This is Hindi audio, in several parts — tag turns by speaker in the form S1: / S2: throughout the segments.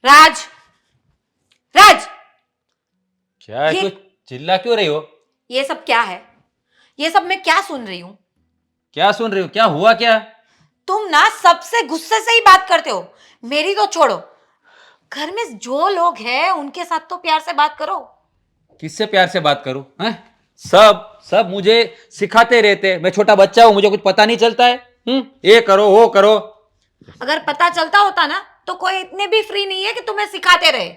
S1: राज, राज,
S2: क्या है?
S1: ये
S2: तू चिल्ला क्यों रही हो?
S1: ये सब क्या है? ये सब मैं क्या सुन रही हूँ?
S2: क्या सुन रही हो? क्या हुआ क्या?
S1: तुम ना सबसे गुस्से से ही बात करते हो। मेरी तो छोड़ो, घर में जो लोग हैं उनके साथ तो प्यार से बात करो।
S2: किससे प्यार से बात करूं? हैं? सब सब मुझे सिखाते रहते। मैं छोटा बच्चा हूं, मुझे कुछ पता नहीं चलता है। ये करो वो करो।
S1: अगर पता चलता होता ना तो कोई इतने भी फ्री नहीं है कि तुम्हें सिखाते रहे।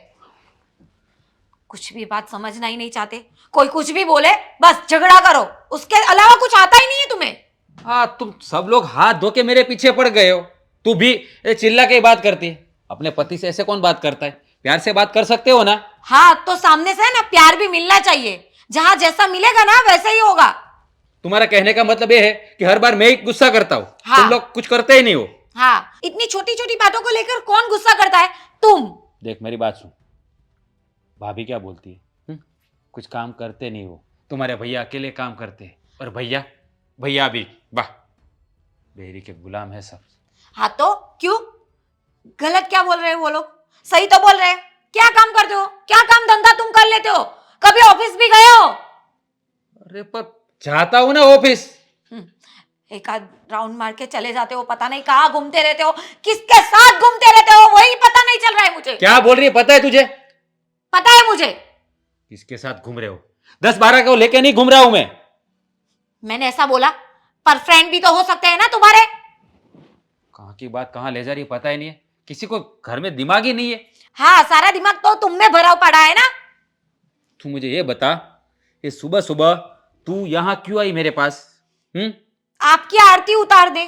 S1: कुछ भी बात समझना ही नहीं चाहते, कोई कुछ भी बोले बस झगड़ा करो, उसके अलावा कुछ आता ही नहीं है तुम्हें।
S2: हाँ, तुम सब लोग हाथ धो के मेरे पीछे पड़ गए हो। तू भी चिल्ला के ही बात करती है। अपने पति से ऐसे कौन बात करता है? प्यार से बात कर सकते हो ना?
S1: हाँ तो सामने से ना प्यार भी मिलना चाहिए। जहां जैसा मिलेगा ना वैसे ही होगा।
S2: तुम्हारा कहने का मतलब ये है कि हर बार मैं ही गुस्सा करता हूँ?
S1: हाँ।
S2: तुम लोग कुछ करते ही नहीं हो।
S1: हाँ, इतनी छोटी छोटी बातों को लेकर कौन गुस्सा करता है? तुम।
S2: देख मेरी बात सुन। भाभी क्या बोलती है? कुछ काम करते नहीं हो। तुम्हारे भैया अकेले काम करते हैं, और भैया भैया भी वाह, बेरी के गुलाम है सब।
S1: हाँ तो क्यों? गलत क्या बोल रहे हो वो लोग? सही तो बोल रहे हैं। क्या काम करते हो? क्या काम धंधा तुम कर लेते हो? कभी ऑफिस भी गए हो?
S2: अरे पर जाता हूं ना ऑफिस।
S1: एक आध राउंड मार के चले जाते हो, पता नहीं कहाँ घूमते रहते हो, किसके साथ घूमते रहते हो वही पता नहीं चल रहा है मुझे।
S2: क्या बोल रही है पता है तुझे?
S1: पता है मुझे।
S2: किसके साथ घूम रहे हो? 10-12 को लेके नहीं घूम रहा हूं मैं।
S1: मैंने ऐसा बोला? पर फ्रेंड भी तो हो सकते हैं ना तुम्हारे।
S2: कहाँ की बात कहाँ ले जा रही है पता ही नहीं है। किसी को घर में दिमाग ही नहीं है।
S1: हाँ, सारा दिमाग तो तुम में भरा पड़ा है ना।
S2: तू मुझे ये बता, ये सुबह सुबह तू यहाँ क्यों आई मेरे पास?
S1: आपकी आरती उतार दे।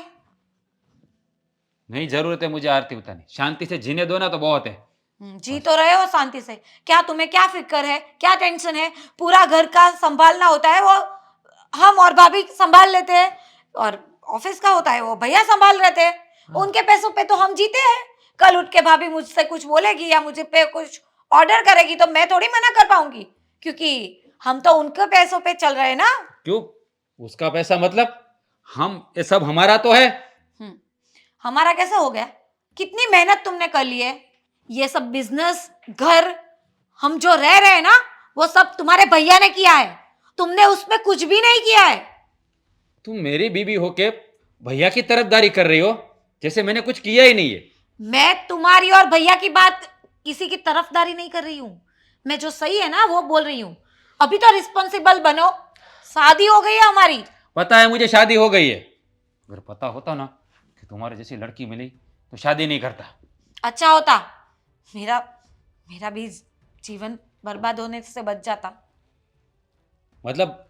S2: नहीं जरूरत है मुझे आरती उतारनी। शांति से जीने दो ना तो बहुत है।
S1: जी तो रहे हो शांति से। क्या तुम्हें क्या फिक्र है, क्या टेंशन है? पूरा घर का संभालना होता है, वो हम और भाभी संभाल लेते हैं, और ऑफिस का होता है वो भैया संभाल रहते हैं। उनके पैसों पे तो हम जीते हैं। कल उठ के भाभी मुझसे कुछ बोलेगी या मुझे पे कुछ ऑर्डर करेगी तो मैं थोड़ी मना कर पाऊंगी, क्योंकि हम तो उनके पैसों पे चल रहे हैं ना।
S2: क्यों? उसका पैसा मतलब हम, ये सब हमारा तो है।
S1: हमारा कैसे हो गया? कितनी मेहनत तुमने कर ली है। ये सब बिजनेस, घर, हम जो रह रहे हैं ना वो सब तुम्हारे भैया ने किया है। तुमने उसमें कुछ भी नहीं किया है।
S2: तुम मेरी बीवी होके भैया की तरफदारी कर रही हो, जैसे मैंने कुछ किया ही नहीं है।
S1: मैं तुम्हारी और भैया की बात किसी की तरफदारी नहीं कर रही हूं। मैं जो सही है ना वो बोल रही हूं। अभी तो रिस्पॉन्सिबल बनो। शादी हो गई है हमारी।
S2: पता है मुझे शादी हो गई है। अगर पता होता ना कि तुम्हारे जैसी लड़की मिली तो शादी नहीं करता।
S1: अच्छा होता, मेरा मेरा भी जीवन बर्बाद होने से बच जाता।
S2: मतलब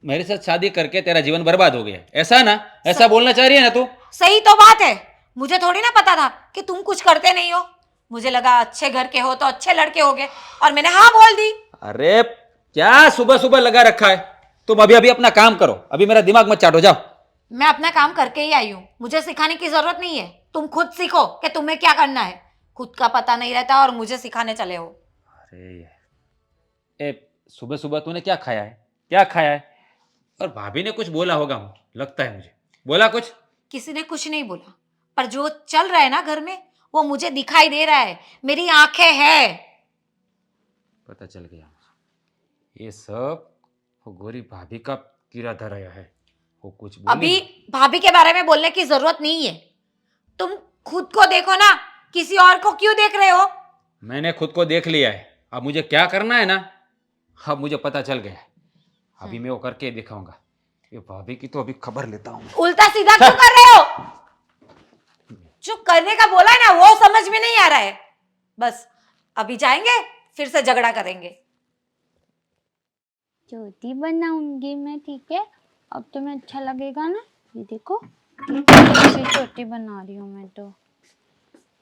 S2: मेरे साथ शादी करके तेरा जीवन बर्बाद हो गया, ऐसा ना? ऐसा बोलना चाह रही है ना तू?
S1: सही तो बात है। मुझे थोड़ी ना पता था कि तुम कुछ करते नहीं हो। मुझे लगा अच्छे घर के हो तो अच्छे लड़के होगे, और मैंने हाँ बोल दी।
S2: अरे क्या सुबह सुबह लगा रखा है? तुम अभी अभी अपना काम करो, अभी मेरा दिमाग मत चाटो, जाओ।
S1: मैं अपना काम करके ही आई हूँ, मुझे सिखाने की जरूरत नहीं है। तुम खुद सीखो कि तुम्हें क्या करना है। खुद का पता नहीं रहता और मुझे सिखाने चले हो।
S2: अरे ए, सुबह सुबह तूने क्या खाया है? क्या खाया है? और भाभी ने कुछ बोला होगा, लगता है मुझे। बोला कुछ?
S1: किसी ने कुछ नहीं बोला, पर जो चल रहा है ना घर में वो मुझे दिखाई दे रहा है। मेरी आंखें हैं।
S2: पता चल गया मुझे। ये सब वो गोरी भाभी का कीड़ा धराया है। वो कुछ बोली?
S1: अभी भाभी के बारे में बोलने की जरूरत नहीं है। तुम खुद को देखो ना, किसी और को क्यों देख रहे हो?
S2: मैंने खुद को देख लिया है। अब मुझे क्या करना है ना, अब मुझे पता चल गया है। अभी मैं वो करके दिखाऊंगा। ये भाभी की तो अभी खबर लेता हूँ।
S1: उल्टा सीधा क्यों कर रहे हो? जो करने का बोला है ना वो समझ में नहीं आ रहा है। बस अभी जाएंगे फिर से झगड़ा करेंगे।
S3: चोटी बनाऊंगी मैं, ठीक है? अब तुम्हें अच्छा लगेगा ना? ये देखो कितनी अच्छी चोटी बना रही हूँ मैं तो।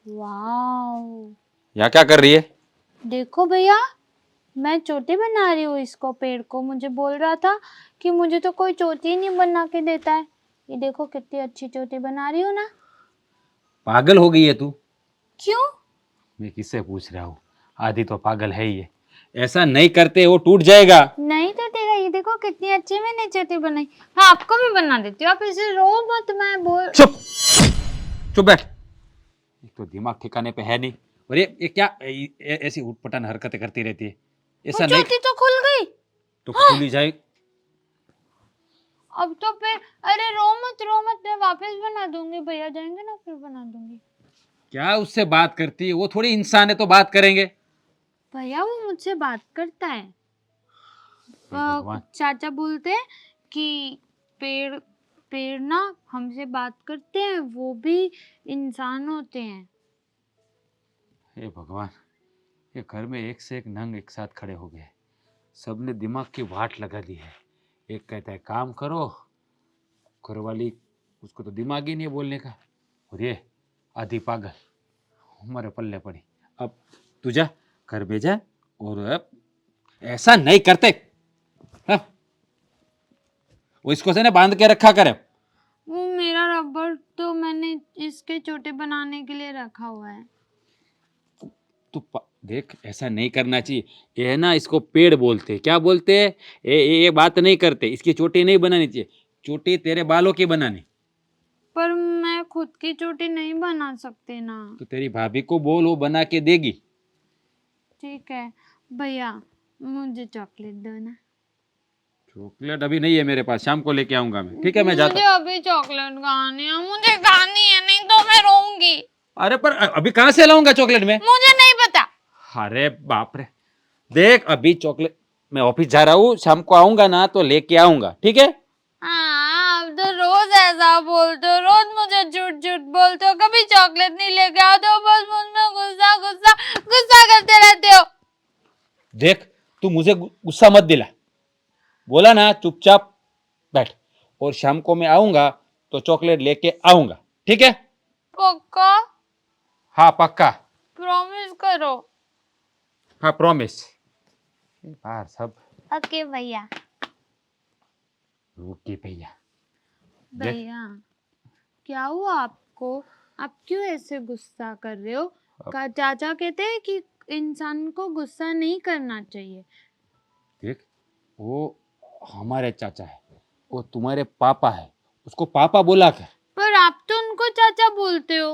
S3: वाओ,
S2: यहाँ क्या कर रही है?
S3: देखो भैया, मैं चोटी बना रही हूँ इसको, पेड़ को। मुझे बोल रहा था कि मुझे तो कोई चोटी ही नहीं बना के देता है। ये देखो कितनी अच्छी चोटी बना रही हूँ ना।
S2: पागल हो गई है तू?
S3: क्यों?
S2: मैं किससे पूछ रहा हूँ? आधी तो पागल है ही है। ऐसा नहीं करते वो टूट जाएगा।
S3: नहीं तो तेरा, ये देखो कितनी अच्छी मैंने चोटी बनाई। हाँ, आपको भी बना देती हूँ, आप इसे रो मत। मैं बोल
S2: चुप चुप बैठ। एक तो दिमाग ठिकाने पे है नहीं, और ये क्या ऐसी उटपटांग हरकतें करती रहती है? ऐसा
S3: वो
S2: नहीं
S3: चोटी तो खुल गई।
S2: तो खुली जाए।
S3: अब तो फिर अरे रो मत, मैं वापस बना दूंगी, भैया जाएंगे ना फिर बना दूंगी।
S2: क्या उससे बात करती है? वो थोड़ी इंसान है तो बात करेंगे।
S3: भैया वो मुझसे बात करता है।
S2: हे भगवान।
S3: चाचा बोलते हैं कि पेड़ पेड़ ना हमसे बात करते हैं, वो भी इंसान होते हैं।
S2: हे भगवान, ये घर में एक से एक नंग एक साथ खड़े हो गए। सबने दिमाग की वाट लगा दी है। एक कहता है काम करो, घरवाली उसको तो दिमाग ही नहीं है बोलने का, और ये आधी पागल हमारे पल्ले पड़ी। अब तू जा घर भेजा, और अब ऐसा नहीं करते। हाँ? वो इसको से ना बांध के रखा करे।
S3: वो मेरा रबर तो मैंने इसके छोटे बनाने के लिए रखा हुआ है।
S2: देख ऐसा नहीं करना चाहिए। ये है ना, इसको पेड़ बोलते हैं। क्या बोलते हैं? ये बात नहीं करते। इसकी चोटी नहीं बनानी चाहिए। चोटी तेरे बालों की बनानी।
S3: पर मैं खुद की चोटी नहीं बना सकती ना।
S2: तो तेरी भाभी को बोल, वो बना के देगी।
S3: ठीक है भैया, मुझे चॉकलेट दो ना।
S2: चॉकलेट अभी नहीं है मेरे पास, शाम को लेके आऊंगा मैं। ठीक है, मैं
S3: मुझे
S2: जाता।
S3: अभी चॉकलेट खानी है, मुझे खानी है, नहीं तो मैं रोऊंगी।
S2: अरे पर अभी कहाँ से लाऊंगा चॉकलेट में?
S3: मुझे नहीं पता।
S2: अरे बाप रे, देख अभी चॉकलेट, मैं ऑफिस जा रहा हूँ, शाम को आऊंगा ना तो लेके आऊंगा। ठीक है?
S3: हाँ, अब तो रोज ऐसा बोलते हो, रोज मुझे झूठ झूठ बोलते हो, कभी चॉकलेट नहीं लेके आते हो, बस मुझ में गुस्सा गुस्सा गुस्सा करते रहते हो।
S2: देख तू मुझे गुस्सा मत दिला। बोला ना, चुपचाप बैठ, और शाम को मैं आऊंगा तो चॉकलेट लेके आऊंगा। ठीक है?
S3: पक्का?
S2: हाँ पक्का।
S3: प्रॉमिस करो।
S2: हाँ प्रॉमिस। बाहर सब
S3: ओके भैया।
S2: रुकी भैया। देख
S3: भैया क्या हुआ आपको? आप क्यों ऐसे गुस्सा कर रहे हो? का चाचा कहते हैं कि इंसान को गुस्सा नहीं करना चाहिए।
S2: देख, वो हमारे चाचा है, वो तुम्हारे पापा है, उसको पापा बोला कर।
S3: पर आप तो उनको चाचा बोलते हो।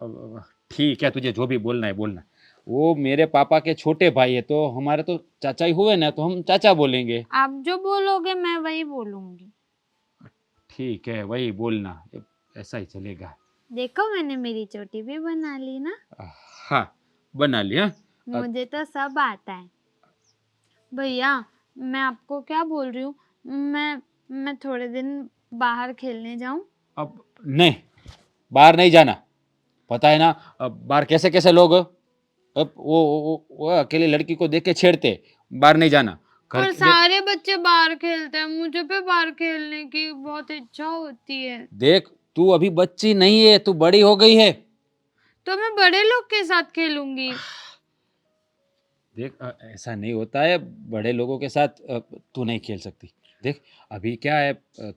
S2: अब ठीक है, तुझे जो भी बोलना है बोलना। वो मेरे पापा के छोटे भाई है, तो हमारे तो चाचा ही हुए ना, तो हम चाचा बोलेंगे।
S3: आप जो बोलोगे मैं वही बोलूंगी।
S2: ठीक है, वही बोलना, ऐसा ही चलेगा।
S3: देखो मैंने मेरी चोटी भी बना ली ना।
S2: हाँ बना लिया।
S3: मुझे तो सब आता है। भैया मैं आपको क्या बोल रही हूँ, मैं थोड़े दिन बाहर खेलने जाऊं?
S2: अब नहीं, बाहर नहीं जाना। पता है ना अब बाहर कैसे कैसे लोग, अब वो अकेली लड़की को देख के छेड़ते। बाहर नहीं जाना।
S3: पर सारे बच्चे बाहर खेलते हैं, मुझे भी बाहर खेलने की बहुत इच्छा होती है।
S2: देख तू अभी बच्ची नहीं है, तू बड़ी हो गई है।
S3: तो मैं बड़े लोग के साथ खेलूंगी।
S2: देख ऐसा नहीं होता है, बड़े लोगों के साथ तू नहीं खेल सकती। देख अभी क्या है,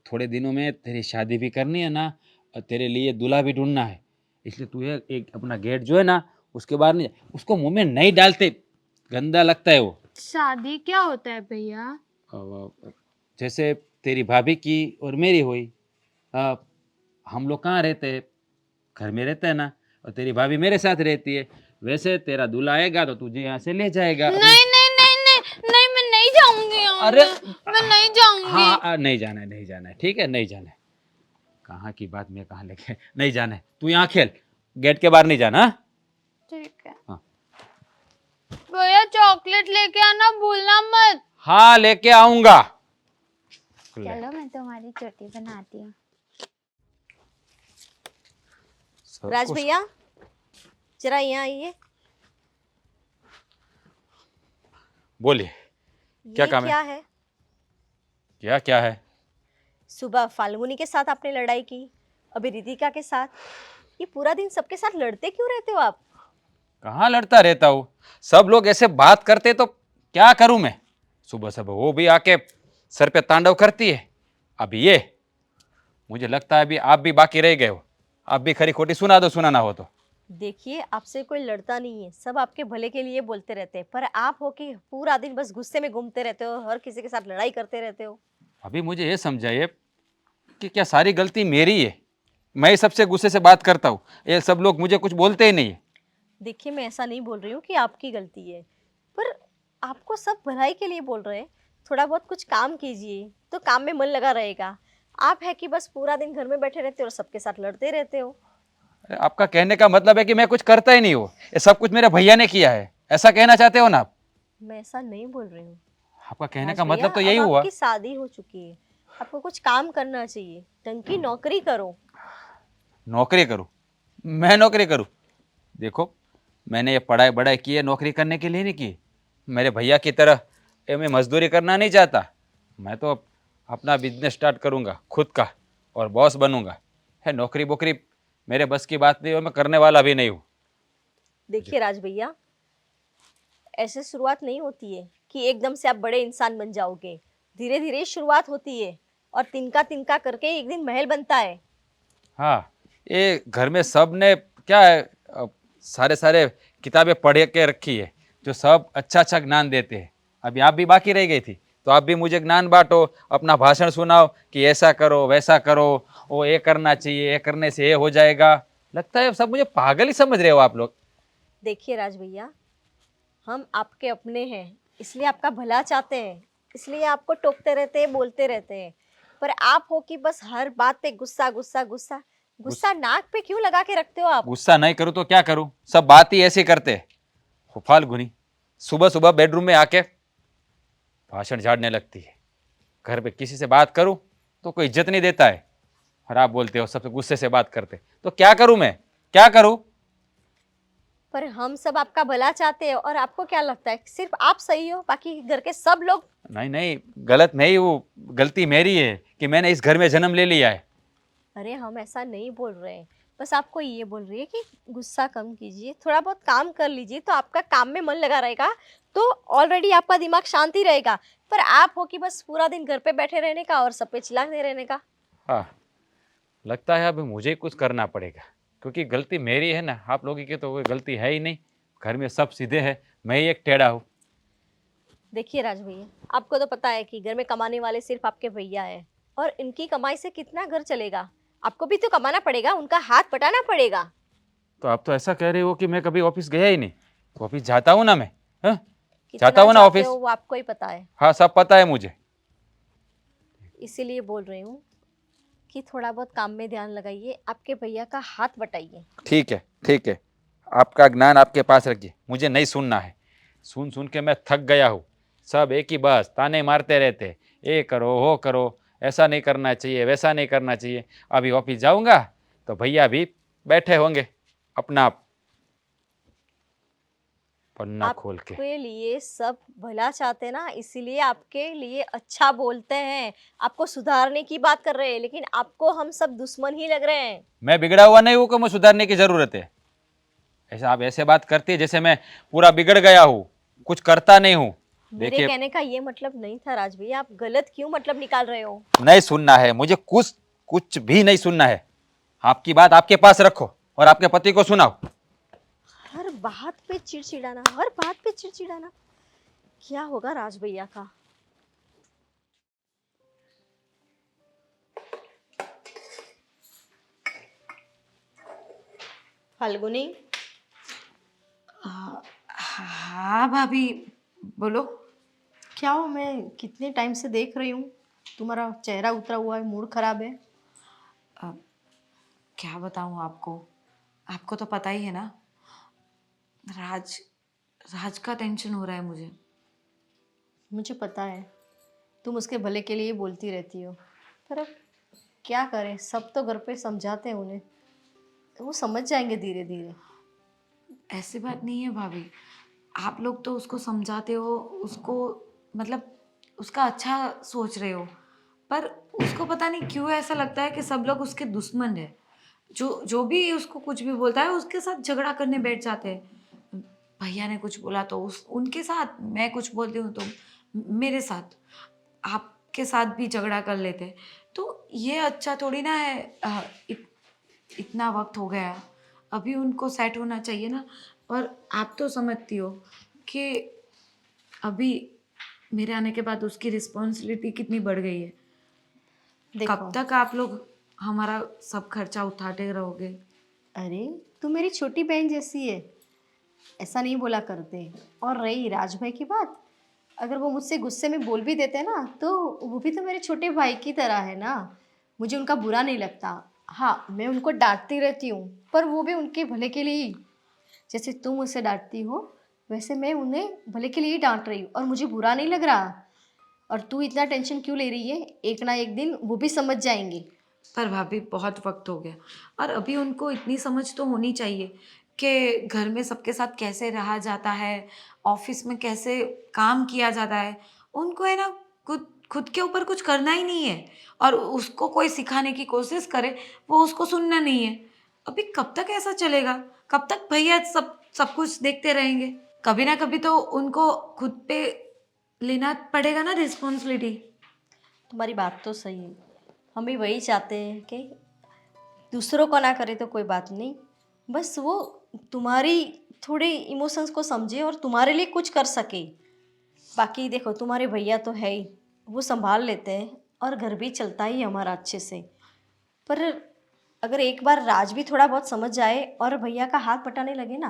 S2: थोड़े दिनों में तेरी शादी भी करनी है ना, और तेरे लिए दूल्हा भी ढूंढना है। इसलिए तू ये एक अपना गेट जो है ना, उसके बाहर नहीं उसको मुंह में नहीं डालते, गंदा लगता है वो।
S3: शादी क्या होता है भैया?
S2: जैसे तेरी भाभी की और मेरी हुई। अ, हम लोग कहाँ रहते हैं? घर में रहते हैं ना, और तेरी भाभी मेरे साथ रहती है। वैसे तेरा दूल्हा आएगा तो तुझे यहाँ से ले जाएगा।
S3: नहीं नहीं नहीं नहीं नहीं, मैं नहीं जाऊंगी यहाँ
S2: अरे
S3: पे। मैं नहीं जाऊंगी।
S2: हाँ नहीं जाना है, नहीं जाना है। ठीक है, नहीं जाना है। कहाँ की बात मैं कहाँ लेके, नहीं जाना है। तू यहाँ खेल, गेट के बाहर नहीं जाना। हाँ?
S3: ठीक है।
S2: हाँ।
S3: भैया चॉकलेट लेके आना भूलना मत।
S2: हाँ लेके आऊंगा।
S3: चलो मैं तुम्हारी चोटी बनाती हूँ।
S4: राज भैया जरा यहाँ आइए।
S2: बोलिए, क्या काम है?
S4: क्या है?
S2: क्या क्या है?
S4: सुबह फाल्गुनी के साथ आपने लड़ाई की, अभी रितिका के साथ। ये पूरा दिन सबके साथ लड़ते क्यों रहते हो आप?
S2: कहाँ लड़ता रहता हूँ? सब लोग ऐसे बात करते तो क्या करूं मैं? सुबह सुबह वो भी आके सर पे तांडव करती है। अभी ये मुझे लगता है अभी आप भी बाकी रह गए हो। आप भी खरी खोटी सुना दो, सुनाना हो तो।
S4: देखिए आपसे कोई लड़ता नहीं है, सब आपके भले के लिए बोलते रहते हैं, पर आप हो कि पूरा दिन बस गुस्से में घूमते रहते हो, हर किसी के साथ लड़ाई करते रहते हो।
S2: अभी मुझे ये समझाइए कि क्या सारी गलती मेरी है? मैं ही सबसे गुस्से से बात करता हूँ, ये सब लोग मुझे कुछ बोलते ही नहीं है।
S4: देखिए मैं ऐसा नहीं बोल रही हूँ कि आपकी गलती है, पर आपको सब भलाई के लिए बोल रहे हैं। थोड़ा बहुत कुछ काम कीजिए तो काम में मन लगा रहेगा। आप है कि बस पूरा दिन घर में बैठे रहते हो और सबके साथ लड़ते रहते हो।
S2: अरे आपका कहने का मतलब है कि मैं कुछ करता ही नहीं हूँ, ये सब कुछ मेरे भैया ने किया है, ऐसा कहना चाहते हो ना आप?
S4: मैं ऐसा नहीं बोल रही हूँ।
S2: आपका कहने
S4: राज
S2: का
S4: भैया,
S2: मतलब तो यही
S4: अब
S2: हुआ।
S4: आपकी शादी हो चुकी है, आपको कुछ काम करना चाहिए, ढंग की नौकरी करो।
S2: नौकरी करूँ? मैं नौकरी करूँ? देखो, मैंने ये पढ़ाई बढ़ाई की है नौकरी करने के लिए नहीं की। मेरे भैया की तरह ये मैं मजदूरी करना नहीं चाहता। मैं तो अपना बिजनेस स्टार्ट करूँगा खुद का और बॉस बनूंगा। है नौकरी बोकरी मेरे बस की बात नहीं, और मैं करने वाला भी नहीं हूँ।
S4: देखिए राज भैया, ऐसे शुरुआत नहीं होती है कि एकदम से आप बड़े इंसान बन जाओगे। धीरे धीरे शुरुआत होती है और तिनका तिनका करके एक दिन महल बनता है।
S2: हाँ, ये घर में सब ने क्या है, सारे सारे किताबें पढ़ के रखी है जो सब अच्छा अच्छा ज्ञान देते हैं। अभी आप भी बाकी रह गई थी, तो आप भी मुझे ज्ञान बांटो, अपना भाषण सुनाओ कि ऐसा करो वैसा करो, वो ये करना चाहिए, ये करने से ये हो जाएगा। लगता है सब मुझे पागल ही समझ रहे हो आप लोग।
S4: देखिए राज भैया, हम आपके अपने हैं, इसलिए आपका भला चाहते हैं, इसलिए आपको टोकते रहते हैं, बोलते रहते हैं। पर आप हो कि बस हर बात पे गुस्सा गुस्सा गुस्सा गुस्सा नाक पे क्यों लगा के रखते हो आप?
S2: गुस्सा नहीं करूँ तो क्या करूँ, सब बात ही ऐसी करते हैं। वो फाल्गुनी सुबह सुबह बेडरूम में आके भाषण झाड़ने लगती है। घर पे किसी से बात करूं तो कोई इज्जत नहीं देता है, और आप बोलते हो सबसे गुस्से से बात करते। तो क्या करूं मैं, क्या करूं?
S4: पर हम सब आपका भला चाहते हैं और आपको क्या लगता है सिर्फ आप सही हो, बाकी घर के सब लोग?
S2: नहीं नहीं, गलत नहीं हूँ, गलती मेरी है कि मैंने इस घर में जन्म ले लिया है।
S4: अरे हम ऐसा नहीं बोल रहे हैं, बस आपको ये बोल रही है कि गुस्सा कम कीजिए, थोड़ा बहुत काम कर लीजिए तो आपका काम में मन लगा रहेगा, तो ऑलरेडी आपका दिमाग शांति रहेगा। पर आप हो कि बस पूरा दिन घर पे बैठे रहने का और सब पे चिल्लाते रहने का।
S2: हाँ, लगता है अब मुझे ही कुछ करना पड़ेगा, क्योंकि गलती मेरी है ना, आप लोगों की तो कोई गलती है ही नहीं। घर में सब सीधे हैं, मैं ही एक टेढ़ा हूँ।
S4: देखिए राज भैया, आपको तो पता है कि घर में कमाने वाले सिर्फ आपके भैया है, और इनकी कमाई से कितना घर चलेगा? आपको भी तो कमाना पड़ेगा, उनका हाथ बटाना पड़ेगा।
S2: तो आप तो ऐसा कह रहे हो कि मैं कभी ऑफिस गया ही नहीं। तो ऑफिस जाता हूँ ना मैं, हाँ? जाता
S4: कितना
S2: हूँ ना
S4: चाहते
S2: ऑफिस।
S4: हो वो आपको ही पता है।
S2: हाँ, सब पता है मुझे।
S4: इसीलिए बोल रही हूँ कि थोड़ा बहुत काम में ध्यान लगाइए, आपके भैया का हाथ बटाइए।
S2: ठीक है ठीक है, आपका ज्ञान आपके पास रखिए, मुझे नहीं सुनना है। सुन सुन के मैं थक गया हूँ। सब एक ही बस ताने मारते रहते, ये करो वो करो, ऐसा नहीं करना चाहिए वैसा नहीं करना चाहिए। अभी ऑफिस जाऊंगा तो भैया भी बैठे होंगे अपना पन्ना खोल के।
S4: आपके लिए सब भला चाहते हैं ना, इसीलिए आपके लिए अच्छा बोलते हैं, आपको सुधारने की बात कर रहे हैं, लेकिन आपको हम सब दुश्मन ही लग रहे हैं।
S2: मैं बिगड़ा हुआ नहीं हूँ कि मुझे सुधारने की जरूरत है। ऐसा आप ऐसे बात करती है जैसे मैं पूरा बिगड़ गया हूँ, कुछ करता नहीं हूँ।
S4: मेरे
S2: देखिए,
S4: कहने का ये मतलब नहीं था राज भैया, आप गलत क्यों मतलब निकाल रहे हो?
S2: नहीं सुनना है मुझे, कुछ कुछ भी नहीं सुनना है। आपकी बात आपके पास रखो और आपके पति को सुनाओ।
S4: हर बात पे चिड़चिड़ाना, हर बात पे चिड़चिड़ाना, क्या होगा राज भैया का? फाल्गुनी,
S1: हाँ भाभी, बोलो।
S4: क्या हो? मैं कितने टाइम से देख रही हूँ, तुम्हारा चेहरा उतरा हुआ है, मूड खराब है।
S1: अ, क्या बताऊँ आपको, आपको तो पता ही है ना, राज राज का टेंशन हो रहा है मुझे।
S4: मुझे पता है, तुम उसके भले के लिए बोलती रहती हो, पर अब क्या करें, सब तो घर पे समझाते हैं उन्हें, तो वो समझ जाएंगे धीरे धीरे।
S1: ऐसी बात नहीं है भाभी, आप लोग तो उसको समझाते हो, उसको मतलब उसका अच्छा सोच रहे हो, पर उसको पता नहीं क्यों ऐसा लगता है कि सब लोग उसके दुश्मन है। जो जो भी उसको कुछ भी बोलता है उसके साथ झगड़ा करने बैठ जाते हैं। भैया ने कुछ बोला तो उस उनके साथ, मैं कुछ बोलती हूँ तो मेरे साथ, आपके साथ भी झगड़ा कर लेते हैं। तो ये अच्छा थोड़ी ना है। इतना वक्त हो गया, अभी उनको सेट होना चाहिए ना। और आप तो समझती हो कि अभी मेरे आने के बाद उसकी रिस्पॉन्सिबिलिटी कितनी बढ़ गई है।
S4: देखो,
S1: कब तक आप लोग हमारा सब खर्चा उठाते रहोगे?
S4: अरे तू मेरी छोटी बहन जैसी है, ऐसा नहीं बोला करते। और रही राज भाई की बात, अगर वो मुझसे गुस्से में बोल भी देते हैं ना, तो वो भी तो मेरे छोटे भाई की तरह है ना, मुझे उनका बुरा नहीं लगता। हाँ, मैं उनको डांटती रहती हूँ, पर वो भी उनके भले के लिए ही। जैसे तुम मुझसे डांटती हो, वैसे मैं उन्हें भले के लिए ही डांट रही हूँ, और मुझे बुरा नहीं लग रहा। और तू इतना टेंशन क्यों ले रही है? एक ना एक दिन वो भी समझ जाएंगे।
S1: पर भाभी बहुत वक्त हो गया, और अभी उनको इतनी समझ तो होनी चाहिए कि घर में सबके साथ कैसे रहा जाता है, ऑफिस में कैसे काम किया जाता है। उनको है ना, खुद खुद के ऊपर कुछ करना ही नहीं है, और उसको कोई सिखाने की कोशिश करे, वो उसको सुनना नहीं है। अभी कब तक ऐसा चलेगा? कब तक भैया सब सब कुछ देखते रहेंगे? कभी ना कभी तो उनको खुद पे लेना पड़ेगा ना रिस्पॉन्सिबिलिटी।
S4: तुम्हारी बात तो सही है, हम भी वही चाहते हैं कि दूसरों को ना करे तो कोई बात नहीं, बस वो तुम्हारी थोड़े इमोशंस को समझे और तुम्हारे लिए कुछ कर सके। बाकी देखो, तुम्हारे भैया तो है ही, वो संभाल लेते हैं, और घर भी चलता ही है हमारा अच्छे से। पर अगर एक बार राज भी थोड़ा बहुत समझ जाए और भैया का हाथ बटाने लगे ना,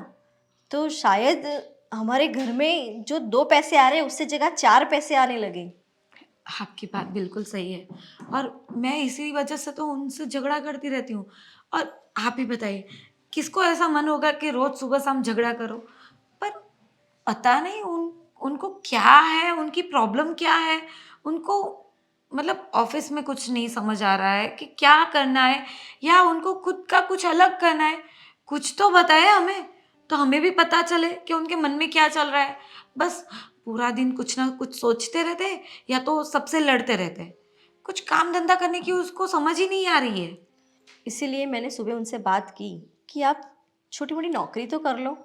S4: तो शायद हमारे घर में जो 2 पैसे आ रहे हैं उससे जगह 4 पैसे आने लगे।
S1: आपकी बात बिल्कुल सही है, और मैं इसी वजह से तो उनसे झगड़ा करती रहती हूँ। और आप ही बताइए, किसको ऐसा मन होगा कि रोज सुबह शाम झगड़ा करो? पर पता नहीं उनको क्या है, उनकी प्रॉब्लम क्या है। उनको मतलब ऑफिस में कुछ नहीं समझ आ रहा है कि क्या करना है, या उनको खुद का कुछ अलग करना है। कुछ तो बताए हमें, तो हमें भी पता चले कि उनके मन में क्या चल रहा है। बस पूरा दिन कुछ ना कुछ सोचते रहते हैं, या तो सबसे लड़ते रहते हैं। कुछ काम धंधा करने की उसको समझ ही नहीं आ रही है।
S4: इसीलिए मैंने सुबह उनसे बात की कि आप छोटी मोटी नौकरी तो कर लो।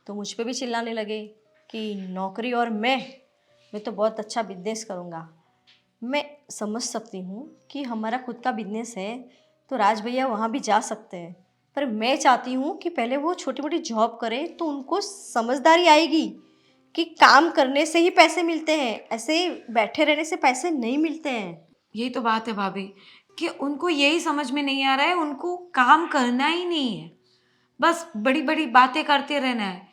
S4: तो मुझ पे भी चिल्लाने लगे कि नौकरी और मैं तो बहुत अच्छा बिजनेस करूँगा। मैं समझ सकती हूँ कि हमारा खुद का बिजनेस है, तो राज भैया वहाँ भी जा सकते हैं, पर मैं चाहती हूँ कि पहले वो छोटी मोटी जॉब करें, तो उनको समझदारी आएगी कि काम करने से ही पैसे मिलते हैं, ऐसे बैठे रहने से पैसे नहीं मिलते हैं।
S1: यही तो बात है भाभी, कि उनको यही समझ में नहीं आ रहा है, उनको काम करना ही नहीं है। बस बड़ी बड़ी बातें करते रहना है।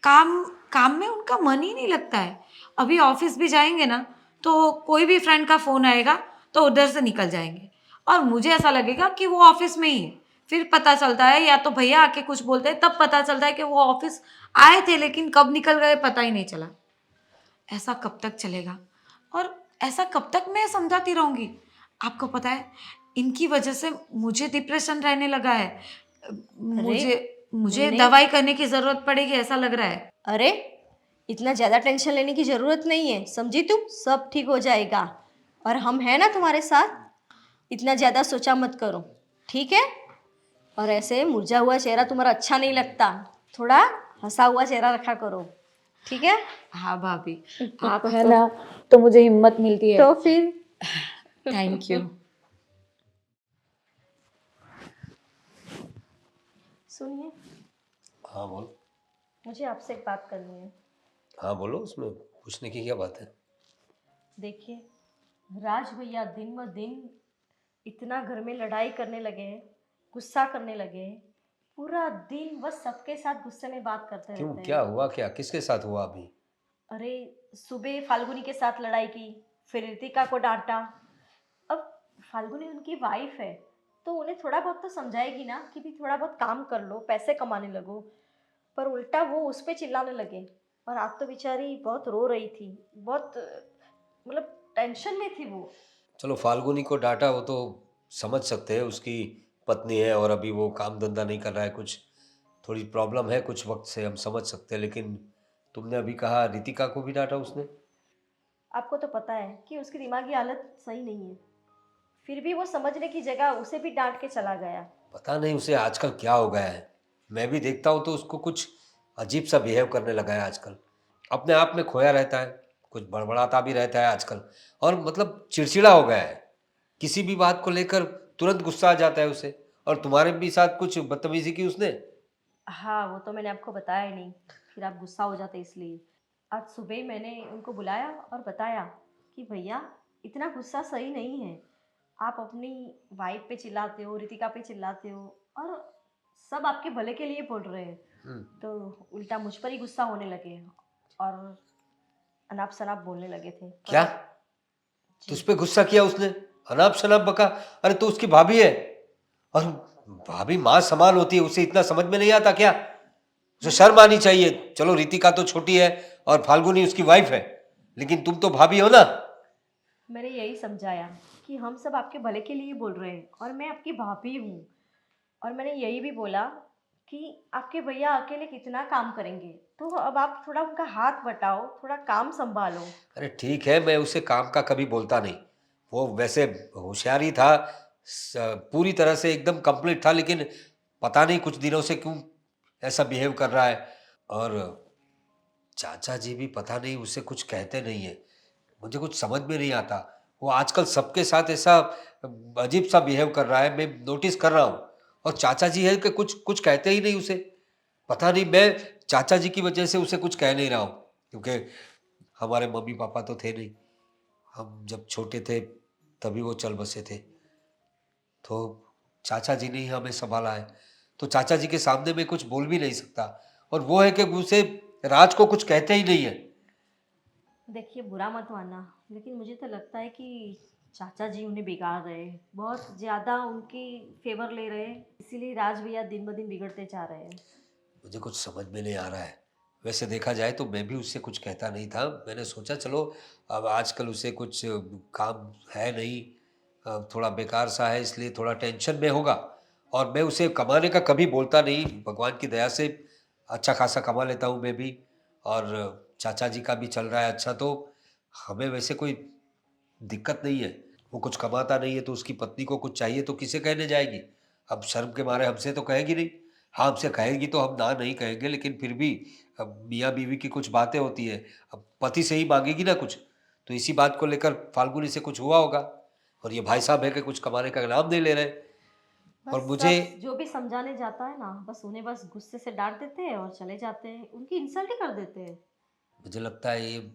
S1: काम काम में उनका मन ही नहीं लगता है। अभी ऑफिस भी जाएंगे ना, तो कोई भी फ्रेंड का फ़ोन आएगा तो उधर से निकल जाएंगे, और मुझे ऐसा लगेगा कि वो ऑफिस में ही है। फिर पता चलता है, या तो भैया आके कुछ बोलते हैं, तब पता चलता है कि वो ऑफिस आए थे लेकिन कब निकल गए पता ही नहीं चला। ऐसा कब तक चलेगा? और ऐसा कब तक मैं समझाती रहूंगी? आपको पता है, इनकी वजह से मुझे डिप्रेशन रहने लगा है।
S4: अरे
S1: मुझे
S4: नहीं
S1: मुझे
S4: नहीं,
S1: दवाई करने की ज़रूरत पड़ेगी, ऐसा लग रहा है।
S4: अरे इतना ज़्यादा टेंशन लेने की ज़रूरत नहीं है, समझी तुम? सब ठीक हो जाएगा, और हम हैं ना तुम्हारे साथ। इतना ज़्यादा सोचा मत करो, ठीक है? और ऐसे मुरझा हुआ चेहरा तुम्हारा अच्छा नहीं लगता, थोड़ा हंसा हुआ चेहरा रखा करो, ठीक है?
S1: हाँ भाभी, आप है ना, तो मुझे हिम्मत मिलती है।
S4: तो फिर
S1: थैंक यू।
S4: सुनिए,
S5: हाँ बोल।
S4: मुझे आपसे एक बात करनी है।
S5: हाँ बोलो, उसमें पूछने की क्या बात है?
S4: देखिए, राज भैया दिन ब दिन इतना घर में लड़ाई करने लगे हैं, गुस्सा करने लगे हैं। पूरा दिन बस सबके साथ गुस्से में बात करते
S5: क्यों,
S4: रहते
S5: क्या
S4: हैं।
S5: हुआ? क्या किसके साथ हुआ अभी?
S4: अरे, सुबह फाल्गुनी के साथ लड़ाई की, फिर रितिका को डांटा। अब फाल्गुनी उनकी वाइफ है, तो उन्हें थोड़ा बहुत तो समझाएगी ना कि भी थोड़ा बहुत काम कर लो, पैसे कमाने लगो। पर उल्टा वो उस पर चिल्लाने लगे। और आज तो बेचारी बहुत रो रही थी, बहुत मतलब टेंशन में थी वो।
S5: चलो, फाल्गुनी को डांटा वो तो समझ सकते हैं, उसकी पत्नी है और अभी वो काम धंधा नहीं कर रहा है, कुछ थोड़ी प्रॉब्लम है, कुछ वक्त से हम समझ सकते हैं। लेकिन तुमने अभी कहा रितिका को भी डांटा उसने।
S4: आपको तो पता है कि उसकी दिमागी हालत सही नहीं है, फिर भी वो समझने की जगह उसे भी डांट के चला गया।
S5: पता नहीं उसे आजकल क्या हो गया है। मैं भी देखता हूँ तो उसको कुछ अजीब सा बिहेव करने लगा है आजकल। अपने आप में खोया रहता है, कुछ बड़बड़ाता भी रहता है आजकल, और मतलब चिड़चिड़ा हो गया है। किसी भी बात को लेकर तुरंत गुस्सा आ जाता है उसे। और तुम्हारे भी साथ कुछ बदतमीजी की उसने।
S4: हाँ, वो तो मैंने आपको बताया ही नहीं, फिर आप गुस्सा हो जाते इसलिए। आज सुबह ही मैंने उनको बुलाया और बताया कि भैया, इतना गुस्सा सही नहीं है। आप अपनी वाइफ पे चिल्लाते हो, रितिका पे चिल्लाते हो, और सब आपके भले के लिए बोल रहे हैं। तो उल्टा मुझ पर ही गुस्सा होने लगे और अनाप शनाप बोलने लगे थे।
S5: क्या तुझ पे गुस्सा किया उसने? अनाप शनाप बका? अरे तो उसकी भाभी है, और भाभी माँ समान होती है, उसे इतना समझ में नहीं आता क्या? उसे शर्म आनी चाहिए। चलो रितिका तो छोटी है और फाल्गुनी उसकी वाइफ है, लेकिन तुम तो भाभी हो ना।
S4: मैंने यही समझाया कि हम सब आपके भले के लिए बोल रहे हैं और मैं आपकी भाभी हूँ। और मैंने यही भी बोला कि आपके भैया अकेले कितना काम करेंगे, तो अब आप थोड़ा उनका हाथ बटाओ, थोड़ा काम संभालो।
S5: अरे ठीक है, मैं उसे काम का कभी बोलता नहीं, वो वैसे होशियार ही था, पूरी तरह से एकदम कंप्लीट था, लेकिन पता नहीं कुछ दिनों से क्यों ऐसा बिहेव कर रहा है। और चाचा जी भी पता नहीं उसे कुछ कहते नहीं है, मुझे कुछ समझ में नहीं आता। वो आजकल सबके साथ ऐसा अजीब सा बिहेव कर रहा है, मैं नोटिस कर रहा हूँ। और चाचा जी है कि कुछ कुछ कहते ही नहीं उसे। पता नहीं, मैं चाचा जी की वजह से उसे कुछ कह नहीं रहा हूँ, क्योंकि हमारे मम्मी पापा तो थे नहीं, हम जब छोटे थे तभी वो चल बसे थे, तो चाचा जी ने ही हमें संभाला है। तो चाचा जी के सामने मैं कुछ बोल भी नहीं सकता, और वो है कि उसे राज को कुछ कहते ही नहीं है।
S4: देखिए बुरा मत मानना, लेकिन मुझे तो लगता है कि चाचा जी उन्हें बिगाड़ रहे हैं, बहुत ज़्यादा उनकी फेवर ले रहे हैं, इसीलिए राज भैया दिन ब दिन बिगड़ते जा रहे हैं।
S5: मुझे कुछ समझ में नहीं आ रहा है। वैसे देखा जाए तो मैं भी उससे कुछ कहता नहीं था, मैंने सोचा चलो अब आजकल उसे कुछ काम है नहीं, थोड़ा बेकार सा है, इसलिए थोड़ा टेंशन में होगा। और मैं उसे कमाने का कभी बोलता नहीं, भगवान की दया से अच्छा खासा कमा लेता हूँ मैं भी, और चाचा जी का भी चल रहा है अच्छा, तो हमें वैसे कोई दिक्कत नहीं है। वो कुछ कमाता नहीं है तो उसकी पत्नी को कुछ चाहिए तो किसे कहने जाएगी? अब शर्म के मारे हमसे तो कहेगी नहीं। हाँ, हमसे कहेगी तो हम ना नहीं कहेंगे, लेकिन फिर भी अब मियाँ बीवी की कुछ बातें होती है, अब पति से ही मांगेगी ना कुछ। तो इसी बात को लेकर फाल्गुनी से कुछ हुआ होगा, और ये भाई साहब है कि कुछ कमाने का नाम नहीं ले रहे। और
S4: बस
S5: मुझे
S4: सब जो भी समझाने जाता है ना, बस उन्हें बस गुस्से से डांट देते हैं और चले जाते हैं, उनकी इंसल्ट ही कर देते हैं।
S5: मुझे लगता है ये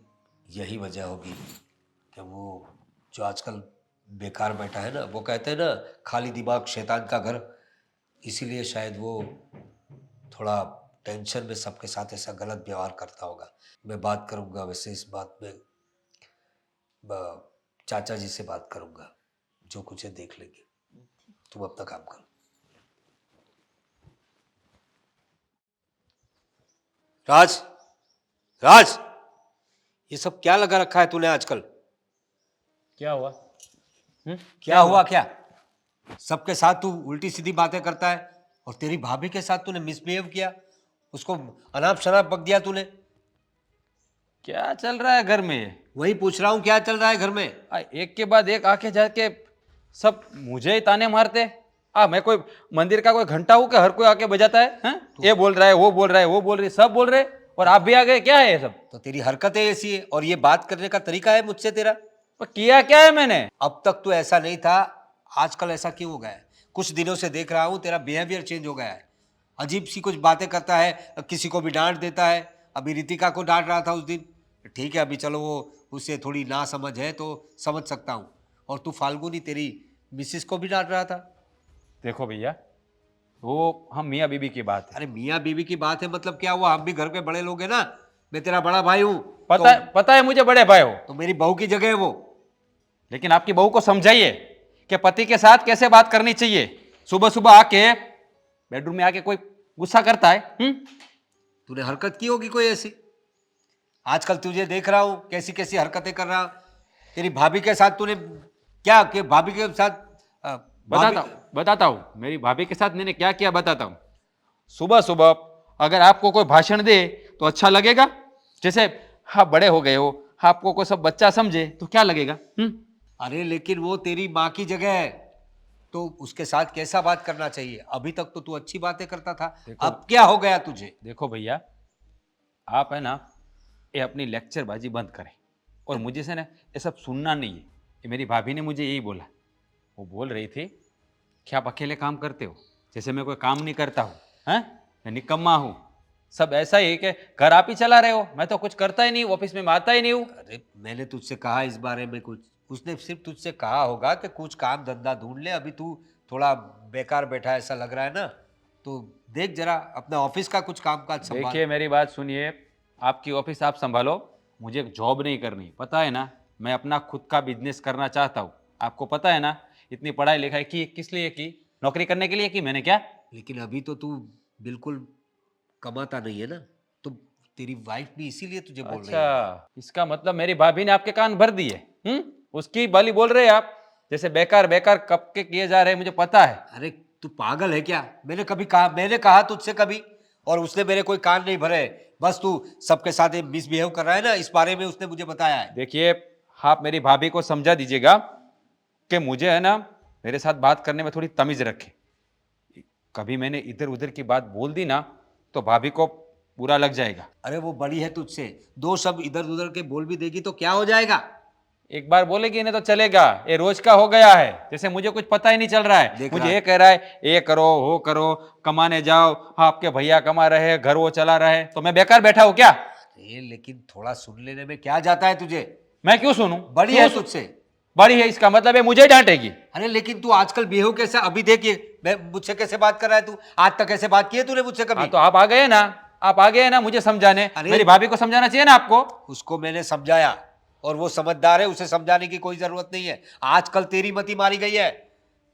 S5: यही वजह होगी कि वो जो आजकल बेकार बैठा है ना, वो कहते हैं ना खाली दिमाग शैतान का घर, इसीलिए शायद वो थोड़ा टेंशन में सबके साथ ऐसा गलत व्यवहार करता होगा। मैं बात करूंगा वैसे इस बात में, चाचा जी से बात करूंगा, जो कुछ है देख लेंगे। तुम अपना काम करो। राज, राज, ये सब क्या लगा रखा है तूने आजकल?
S2: क्या हुआ?
S5: क्या हुआ क्या? सबके साथ तू उल्टी सीधी बातें करता है, और तेरी भाभी के साथ तूने मिसबिहेव किया, उसको अनाप शनाप बक दिया तूने।
S2: क्या चल रहा है घर में ये?
S5: वही पूछ रहा हूँ, क्या चल रहा है घर में?
S2: एक के बाद एक आके जाके सब मुझे ही ताने मारते। मैं कोई मंदिर का कोई घंटा हूँ कि हर कोई आके बजाता है? हैं? ये बोल रहा है, वो बोल रहा है, वो बोल रही है, सब बोल रहे हैं, और आप भी आ गए। क्या है ये सब?
S5: तो तेरी हरकतें ऐसी है, और ये बात करने का तरीका है मुझसे तेरा।
S2: पर किया क्या है मैंने?
S5: अब तक तो ऐसा नहीं था, आजकल ऐसा क्यों हो गया है? कुछ दिनों से देख रहा हूँ तेरा बिहेवियर चेंज हो गया है, अजीब सी कुछ बातें करता है, किसी को भी डांट देता है। अभी रितिका को डांट रहा था उस दिन। ठीक है, अभी चलो वो उससे थोड़ी ना समझ है तो समझ सकता हूँ, और तू फाल्गुनी तेरी मिसिस को भी डांट रहा था।
S2: देखो भैया, वो हम मियाँ बीबी की बात है।
S5: अरे मियाँ बीवी की बात है मतलब क्या हुआ? हम भी घर के बड़े लोग हैं ना, मैं तेरा बड़ा भाई हूँ।
S2: पता है मुझे बड़े भाई हो,
S5: तो मेरी बहू की जगह है वो।
S2: लेकिन आपकी बहू को समझाइए कि पति के साथ कैसे बात करनी चाहिए। सुबह सुबह आके बेडरूम में आके कोई गुस्सा करता है।
S5: तूने हरकत की होगी कोई ऐसी? आजकल तुझे देख रहा हूँ कैसी कैसी हरकतें कर रहा। तेरी भाभी के साथ तूने क्या कि भाभी के साथ
S2: बताता हूँ मेरी भाभी के साथ मैंने क्या किया, बताता हूँ। सुबह सुबह अगर आपको कोई भाषण दे तो अच्छा लगेगा? जैसे हाँ बड़े हो गए हो, आपको कोई सब बच्चा समझे तो क्या लगेगा?
S5: अरे लेकिन वो तेरी माँ की जगह है, तो उसके साथ कैसा बात करना चाहिए? अभी तक तो तू अच्छी बातें करता था, अब क्या हो गया तुझे?
S2: देखो भैया, आप है ना ये अपनी लेक्चरबाजी बंद करें, और मुझे से ना ये सब सुनना नहीं है। ये मेरी भाभी ने मुझे यही बोला। वो बोल रही थी कि आप अकेले काम करते हो, जैसे मैं कोई काम नहीं करता हूँ, हैं? मैं निकम्मा हूँ। सब ऐसा ही कि घर आप ही चला रहे हो, मैं तो कुछ करता ही नहीं, ऑफिस में मैं आता ही नहीं हूँ।
S5: अरे मैंने तुझसे कहा इस बारे में कुछ? उसने सिर्फ तुझसे कहा होगा कि कुछ काम धंधा ढूंढ ले, अभी तू थोड़ा बेकार बैठा है ऐसा लग रहा है ना। तो देख जरा अपने ऑफिस का कुछ काम काज संभाल।
S2: देखिए मेरी बात सुनिए, आपकी ऑफिस आप संभालो, मुझे एक जॉब नहीं करनी, पता है ना। मैं अपना खुद का बिजनेस करना चाहता हूँ, आपको पता है ना। इतनी पढ़ाई लिखाई की किस लिए की? नौकरी करने के लिए की मैंने क्या?
S5: लेकिन अभी तो तू बिल्कुल कमाता नहीं है ना, तो तेरी वाइफ भी इसीलिए तुझे बोल रही है।
S2: अच्छा, इसका मतलब मेरी भाभी ने आपके कान भर दिए। उसकी बाली बोल रहे हैं आप, जैसे बेकार बेकार कब के किए जा रहे हैं, मुझे पता है।
S5: अरे तू पागल है क्या? मैंने कहा तुझसे कभी, और उसने मेरे कोई कान नहीं भरे। बस तू सबके साथ मिसबिहेव कर रहा है ना, इस बारे में उसने मुझे बताया है।
S2: देखिए, आप मेरी भाभी को समझा दीजिएगा कि मुझे है ना, मेरे साथ बात करने में थोड़ी तमीज रखे। कभी मैंने इधर उधर की बात बोल दी ना तो भाभी को बुरा लग जाएगा।
S5: अरे वो बड़ी है तुझसे, दो शब्द इधर उधर के बोल भी देगी तो क्या हो जाएगा?
S2: एक बार बोलेगी ना तो चलेगा, ये रोज का हो गया है। जैसे मुझे कुछ पता ही नहीं चल रहा है।
S5: देख
S2: मुझे
S5: रहा
S2: ये कह रहा है ये करो वो करो, कमाने जाओ, आपके भैया कमा रहे हैं, घर वो चला रहे हैं, तो मैं बेकार बैठा हूँ क्या?
S5: अरे लेकिन थोड़ा सुन लेने में क्या जाता है तुझे?
S2: मैं क्यों सुनूं?
S5: बड़ी है तुझसे।
S2: बड़ी है इसका मतलब है मुझे डांटेगी?
S5: अरे लेकिन तू आजकल बिहेव कैसा, अभी देखिए मैं मुझसे कैसे बात कर रहा है तू, आज तक कैसे बात की है तूने मुझसे कभी?
S2: हाँ, तो आप आ गए ना, आप आ गए ना मुझे समझाने।
S5: अरे
S2: मेरी भाभी को समझाना चाहिए ना आपको।
S5: उसको मैंने समझाया और वो समझदार है, उसे समझाने की कोई जरूरत नहीं है। आजकल तेरी मती मारी गई है,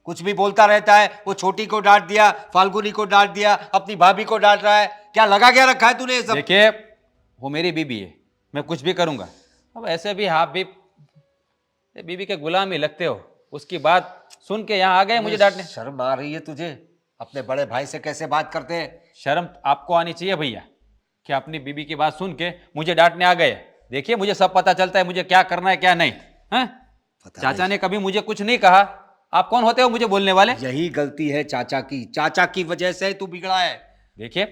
S5: कुछ भी बोलता रहता है। वो छोटी को डांट दिया, फाल्गुनी को डांट दिया, अपनी भाभी को डांट रहा है। क्या लगा क्या रखा है तूने ये सब?
S2: देखिए, वो मेरी बीबी है, मैं कुछ भी करूंगा। अब ऐसे भी आप भी बीबी के गुलाम ही लगते हो। उसकी बात सुन के यहाँ आ गए मुझे डांटने।
S5: शर्म आ रही है तुझे? अपने बड़े भाई से कैसे बात करते हैं?
S2: शर्म आपको आनी चाहिए भैया कि अपनी बीबी की बात सुन के मुझे डांटने आ गए। देखिए, मुझे सब पता चलता है, मुझे क्या करना है क्या नहीं है। चाचा ने कभी मुझे कुछ नहीं कहा। आप कौन होते हो मुझे बोलने वाले?
S5: यही गलती है चाचा की, चाचा की वजह से तू बिगड़ा है।
S2: देखिए,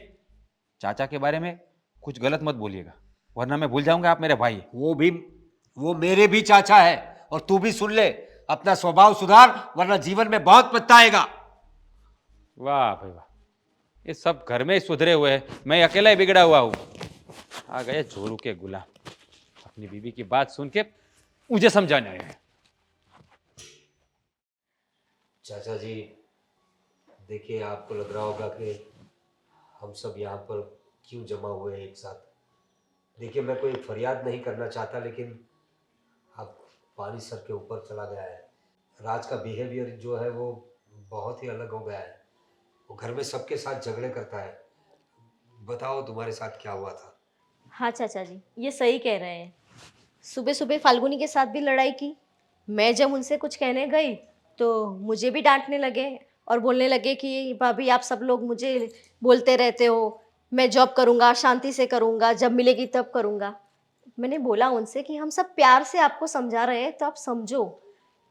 S2: चाचा के बारे में कुछ गलत मत बोलिएगा, वरना मैं भूल जाऊंगा आप मेरे भाई हैं।
S5: वो मेरे भी चाचा है, और तू भी सुन ले, अपना स्वभाव सुधार वरना जीवन में बहुत पछताएगा।
S2: वाह भाई वाह, ये सब घर में ही सुधरे हुए हैं, मैं अकेला ही बिगड़ा हुआ हूँ। आ गए जोरू के गुलाम, अपनी बीबी की बात सुन के मुझे समझाने आए हैं।
S5: चाचा जी देखिए, आपको लग रहा होगा कि हम सब यहाँ पर क्यों जमा हुए हैं एक साथ। देखिए, मैं कोई फरियाद नहीं करना चाहता, लेकिन अब पानी सर के ऊपर चला गया है। राज का बिहेवियर जो है वो बहुत ही अलग हो गया है। वो घर में सबके साथ झगड़े करता है। बताओ तुम्हारे साथ क्या हुआ था?
S4: हाँ चाचा जी, ये सही कह रहे हैं। सुबह सुबह फाल्गुनी के साथ भी लड़ाई की। मैं जब उनसे कुछ कहने गई तो मुझे भी डांटने लगे और बोलने लगे कि भाभी आप सब लोग मुझे बोलते रहते हो, मैं जॉब करूँगा, शांति से करूँगा, जब मिलेगी तब करूँगा। मैंने बोला उनसे कि हम सब प्यार से आपको समझा रहे हैं तो आप समझो,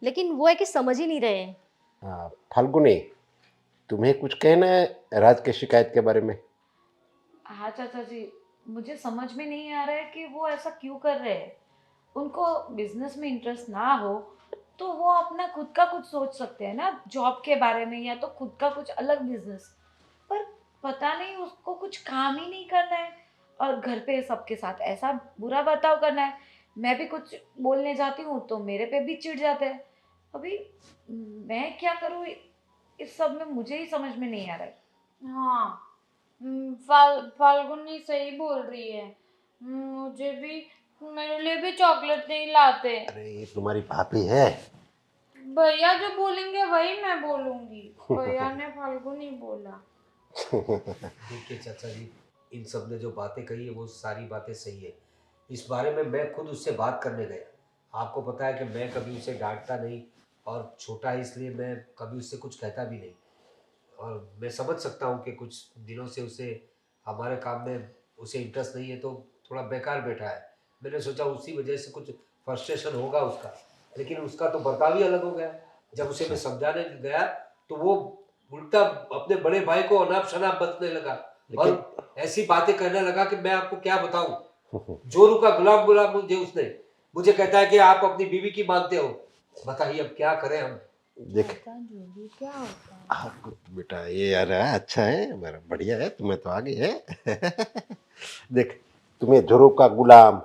S4: लेकिन वो है कि समझ ही नहीं रहे हैं।
S6: हाँ फाल्गुनी, तुम्हें कुछ कहना है राज की शिकायत के बारे में?
S1: हाँ चाचा जी, मुझे समझ में नहीं आ रहा है कि वो ऐसा क्यों कर रहे हैं। उनको बिजनेस में इंटरेस्ट ना हो तो वो अपना खुद का कुछ सोच सकते हैं ना, जॉब के बारे में, या तो खुद का कुछ अलग बिजनेस। पर पता नहीं उसको कुछ काम ही नहीं करना है और घर पे सबके साथ ऐसा बुरा बर्ताव करना है। मैं भी कुछ बोलने जाती हूँ तो मेरे पे भी चिढ़ जाते हैं। अभी मैं क्या करूँ इस सब में, मुझे ही समझ में नहीं आ रहा है।
S3: हाँ, फाल्गुनी सही बोल रही है। मुझे भी, मेरे लिए भी चॉकलेट नहीं लाते।
S6: अरे ये तुम्हारी भाभी है।
S3: भैया जो बोलेंगे वही मैं बोलूंगी। भैया ने फाल्गुनी बोला।
S5: देखिए चाचा जी, इन सब ने जो बातें कही है वो सारी बातें सही है। इस बारे में मैं खुद उससे बात करने गया। आपको पता है कि मैं कभी उसे डांटता नहीं, और छोटा है इसलिए मैं कभी उससे कुछ कहता भी नहीं। और मैं समझ सकता हूँ कि कुछ दिनों से उसे हमारे काम में उसे इंटरेस्ट नहीं है, तो थोड़ा बेकार बैठा है। मैंने सोचा उसी वजह से कुछ फ्रस्ट्रेशन होगा उसका, लेकिन उसका तो बर्ताव ही अलग हो गया। जब उसे मैं समझाने गया तो वो उल्टा अपने बड़े भाई को अनाप शनाप बकने लगा, और ऐसी बातें कहने लगा कि मैं आपको क्या बताऊं। जोरू का गुलाम गुलाम मुझे कहता है कि आप अपनी बीवी की मानते हो। बताइए अब क्या करें हम।
S6: देख
S3: क्या होता है?
S6: बेटा ये यार अच्छा है, मेरा बढ़िया है, तुम्हें तो आगे है। देख, तुम्हें जोरू का गुलाम,